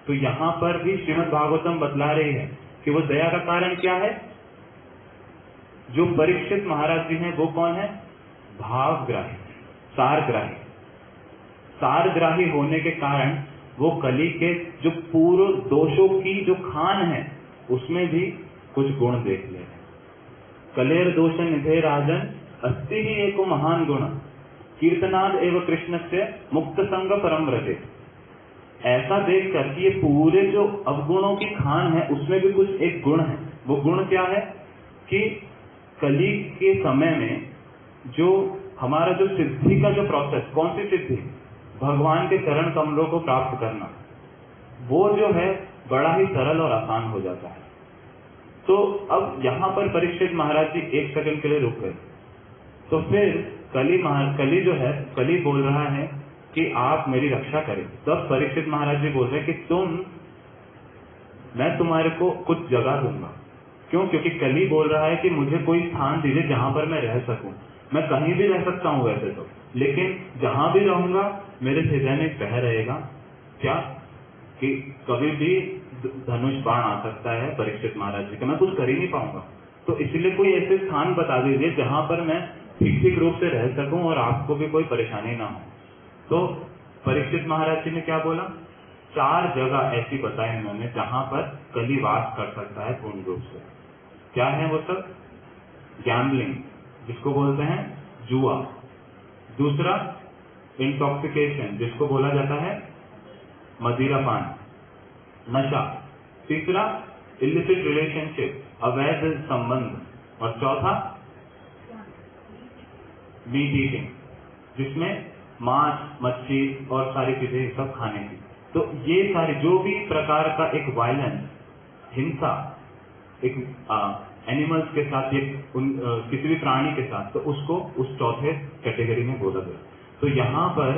तो यहाँ पर भी श्रीमद् भागवतम बतला रही है कि वो दया का कारण क्या है। जो परीक्षित महाराज जी हैं वो कौन है? भावग्राही, सारग्राही। सारग्राही होने के कारण वो कली के जो पूर्व दोषों की जो खान है, उसमें भी कुछ गुण देख ले। कलेर दोष निधे राजन अस्ति ही एको महान गुण, कीर्तनाद एवं कृष्ण से मुक्त संग परम रजे। ऐसा देख कर कि ये पूरे जो अवगुणों की खान है, उसमें भी कुछ एक गुण है। वो गुण क्या है? कि कली के समय में जो हमारा जो सिद्धि का जो प्रोसेस, कौन सी सिद्धि? भगवान के चरण कमलों को प्राप्त करना, वो जो है बड़ा ही सरल और आसान हो जाता है। तो अब यहाँ पर परीक्षित महाराज जी एक सेकंड के लिए रुक गए। तो फिर कली जो है, कली बोल रहा है कि आप मेरी रक्षा करें। तब परीक्षित महाराज जी बोल रहे हैं कि मैं तुम्हारे को कुछ जगह दूंगा। क्यों? क्योंकि कली बोल रहा है कि मुझे कोई स्थान दीजिए जहां पर मैं रह सकूं। मैं कहीं भी रह सकता हूं वैसे तो, लेकिन जहां भी रहूंगा मेरे हृदय में एक भय रहेगा। क्या? कि कभी भी धनुष बाण आ सकता है परीक्षित महाराज जी का, मैं कुछ कर ही नहीं पाऊंगा। तो इसलिए कोई ऐसे स्थान बता दीजिए जहां पर मैं ठीक रूप से रह सकूं और आपको भी कोई परेशानी ना हो। तो परीक्षित महाराज जी ने क्या बोला? 4 जगह ऐसी बताई उन्होंने जहां पर कली वास कर सकता है पूर्ण रूप से। क्या है वो सब? गैम्बलिंग, जिसको बोलते हैं जुआ। दूसरा इंटॉक्सिकेशन, जिसको बोला जाता है मदिरापान, नशा। तीसरा इलिसिट रिलेशनशिप, अवैध संबंध। और चौथा मीट ईटिंग, जिसमें मांस, मच्छी और सारी चीजें सब खाने की। तो ये सारे जो भी प्रकार का एक वायलेंस, हिंसा एक एनिमल्स के साथ, किसी भी प्राणी के साथ, तो उसको उस चौथे कैटेगरी में बोला गया। तो यहाँ पर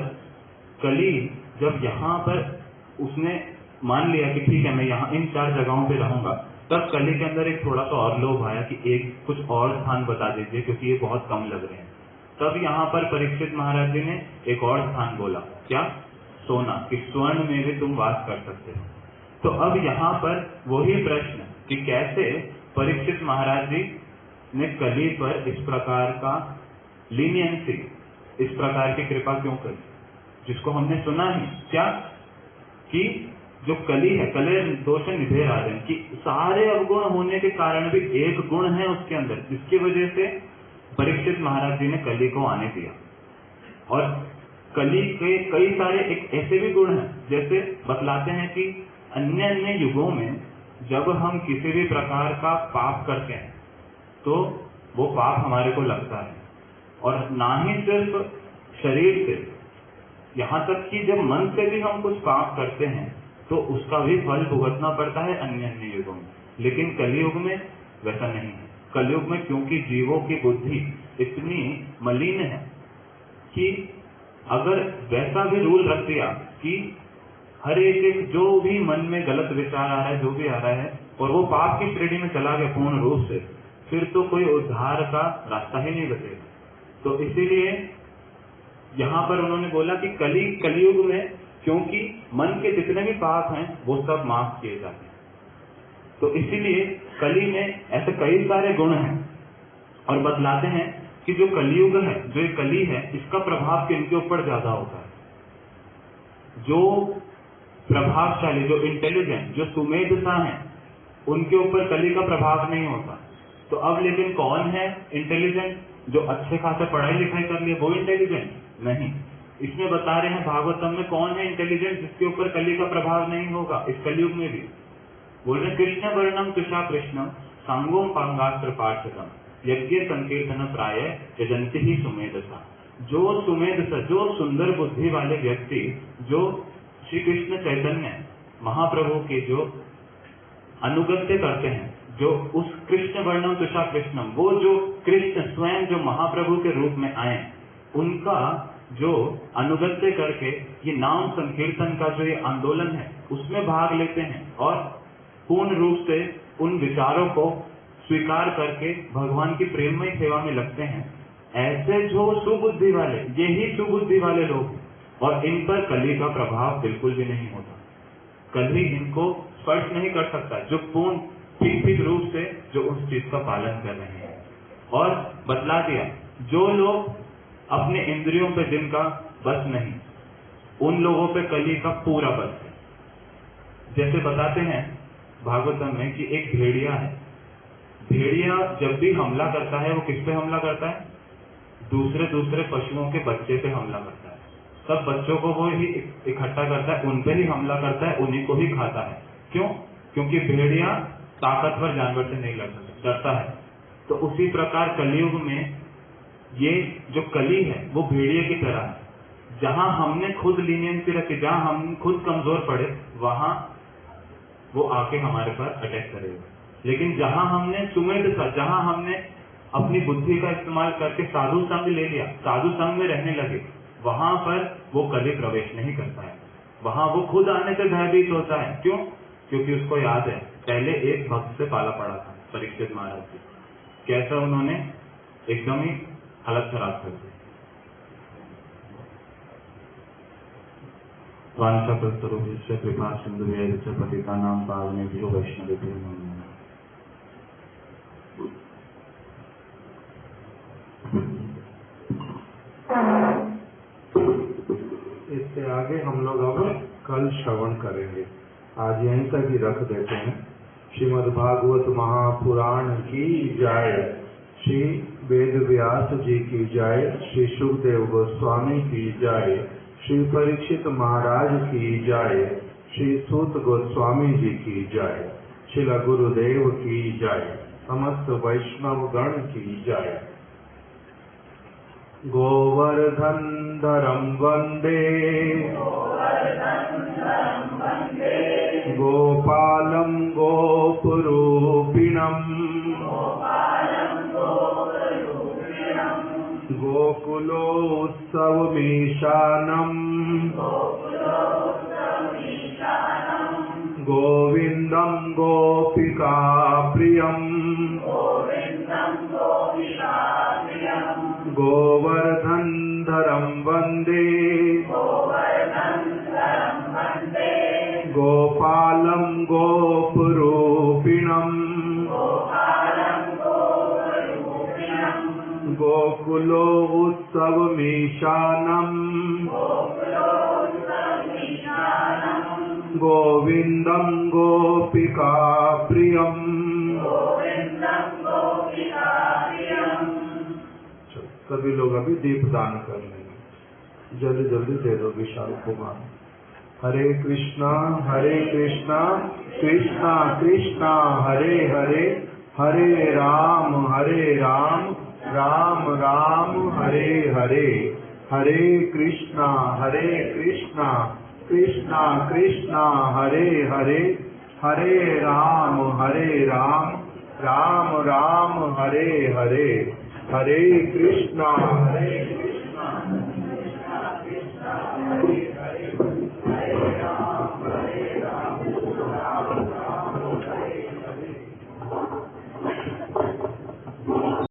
कली, जब यहाँ पर उसने मान लिया कि ठीक है मैं यहाँ इन 4 जगहों पे रहूंगा, तब कली के अंदर एक थोड़ा सा और लोभ आया कि एक कुछ और स्थान बता दीजिए क्योंकि ये बहुत कम लग रहे हैं। तब यहाँ पर परीक्षित महाराज जी ने एक और स्थान बोला, क्या? सोना, कि स्वर्ण में भी तुम वास कर सकते हो। तो अब यहाँ पर वही प्रश्न कि कैसे परीक्षित महाराज जी ने कली पर इस प्रकार का लीनियंसी, इस प्रकार की कृपा क्यों करी, जिसको हमने सुना ही क्या कि जो कली है, कले दोष निभे राजन, कि सारे अवगुण होने के कारण भी एक गुण है उसके अंदर, जिसकी वजह से परीक्षित महाराज जी ने कली को आने दिया। और कली के कई सारे एक ऐसे भी गुण हैं, जैसे बतलाते हैं कि अन्य अन्य युगों में जब हम किसी भी प्रकार का पाप करते हैं तो वो पाप हमारे को लगता है, और ना ही सिर्फ शरीर से, यहाँ तक कि जब मन से भी हम कुछ पाप करते हैं तो उसका भी फल भुगतना पड़ता है अन्य अन्य युगों में। लेकिन कलयुग में वैसा नहीं है। कलयुग में क्योंकि जीवों की बुद्धि इतनी मलिन है कि अगर वैसा भी रूल रख दिया कि हर एक जो भी मन में गलत विचार आ रहा है, जो भी आ रहा है, और वो पाप की श्रेणी में चला गया पूर्ण रूप से, फिर तो कोई उद्धार का रास्ता ही नहीं बचेगा। तो इसीलिए यहाँ पर उन्होंने बोला कि कलयुग में क्योंकि मन के जितने भी पाप हैं वो सब माफ किए जाते हैं, तो इसीलिए कली में ऐसे कई सारे गुण हैं। और बतलाते हैं कि जो कलयुग है, जो ये कली है, इसका प्रभाव किनके ऊपर ज्यादा होता है? जो प्रभावशाली, जो इंटेलिजेंट, जो सुमेधसा है, उनके ऊपर कली का प्रभाव नहीं होता। तो अब लेकिन कौन है इंटेलिजेंट? जो अच्छे खासे पढ़ाई लिखाई कर लिए वो इंटेलिजेंट नहीं। इसमें बता रहे हैं भागवतम में कौन है इंटेलिजेंट जिसके ऊपर कली का प्रभाव नहीं होगा इस कलयुग में भी। बोल रहे कृष्ण वर्णम तुषा कृष्णम सांगोम पांगास्त्र पार्षदम यज्ञ संकीर्तन प्राय यजंति ही सुमेधसा। जो सुमेधसा, जो सुंदर बुद्धि वाले व्यक्ति, जो श्री कृष्ण चैतन्य महाप्रभु के जो अनुगत्य करते हैं, जो उस कृष्ण वर्णम तुषा कृष्णम, वो जो कृष्ण स्वयं जो महाप्रभु के रूप में आए, उनका जो अनुगत्य करके ये नाम संकीर्तन का जो ये आंदोलन है उसमें भाग लेते हैं और पूर्ण रूप से उन विचारों को स्वीकार करके भगवान की प्रेममय सेवा में लगते हैं, ऐसे जो सुबुद्धि वाले, यही सुबुद्धि वाले लोग, और इन पर कली का प्रभाव बिल्कुल भी नहीं होता। कली इनको स्पर्श नहीं कर सकता, जो पूर्ण ठीक रूप से जो उस चीज का पालन कर रहे हैं। और बतला दिया जो लोग अपने इंद्रियों पे जिनका बस नहीं, उन लोगों पे कली का पूरा बस है। जैसे बताते हैं भागवतम में कि एक भेड़िया है, भेड़िया जब भी हमला करता है वो किस पे हमला करता है? दूसरे पशुओं के बच्चे पे हमला करता है। सब बच्चों को वो ही इकट्ठा करता है, उन पे ही हमला करता है, उन्हीं को ही खाता है। क्यों? क्योंकि भेड़िया ताकतवर जानवर से नहीं लड़ सकता, डरता है। तो उसी प्रकार कलयुग में ये जो कली है वो भेड़िए की तरह है, जहां हमने खुद लीनियंसी रखी, जहां हम खुद कमजोर पड़े, वहां वो आके हमारे पर अटैक करेगा। लेकिन जहां हमने सुमेधसा, जहां हमने अपनी बुद्धि का इस्तेमाल करके साधु संग ले लिया, साधु संग में रहने लगे, वहां पर वो कली प्रवेश नहीं करता है। वहां वो खुद आने से भयभीत होता है। क्यों? क्योंकि उसको याद है पहले एक भक्त से पाला पड़ा था, परीक्षित महाराज जी, कैसा उन्होंने एकदम ही हालत खराब कर दी। वांछाकल्पतरुभ्यश्च कृपा सिन्धुभ्यश्च पतितानां पावनेभ्यो वैष्णवेभ्यो नमो नमः। इससे आगे हम लोग अब कल श्रवण करेंगे। आज यहीं तक ही रख देते हैं। श्रीमद् भागवत महापुराण की जय। श्री वेद व्यास जी की जय, श्री सुखदेव गोस्वामी की जय, श्री परीक्षित महाराज की जय, श्री सूत गोस्वामी जी की जय, श्रील गुरुदेव की जय, समस्त वैष्णव गण की जय। गोवर्धन धरम वंदे गोपालं गोपरूपिणम् गोकुलोत्सवमीशानम् गोविन्दं गोपिकाप्रियम् गोवर्धन धरम वंदे गोपालं गोपरूपिणम् गोकुलोत्सवमीशानम् गोविन्दं गोपिकाप्रियम्। सभी लोग अभी दीपदान कर लेंगे, जल्दी जल्दी दे दो विशाल कुमार। हरे कृष्णा कृष्णा कृष्णा हरे हरे, हरे राम राम राम हरे हरे, हरे कृष्णा कृष्णा कृष्णा हरे हरे, हरे राम राम राम हरे हरे, हरे कृष्णा कृष्णा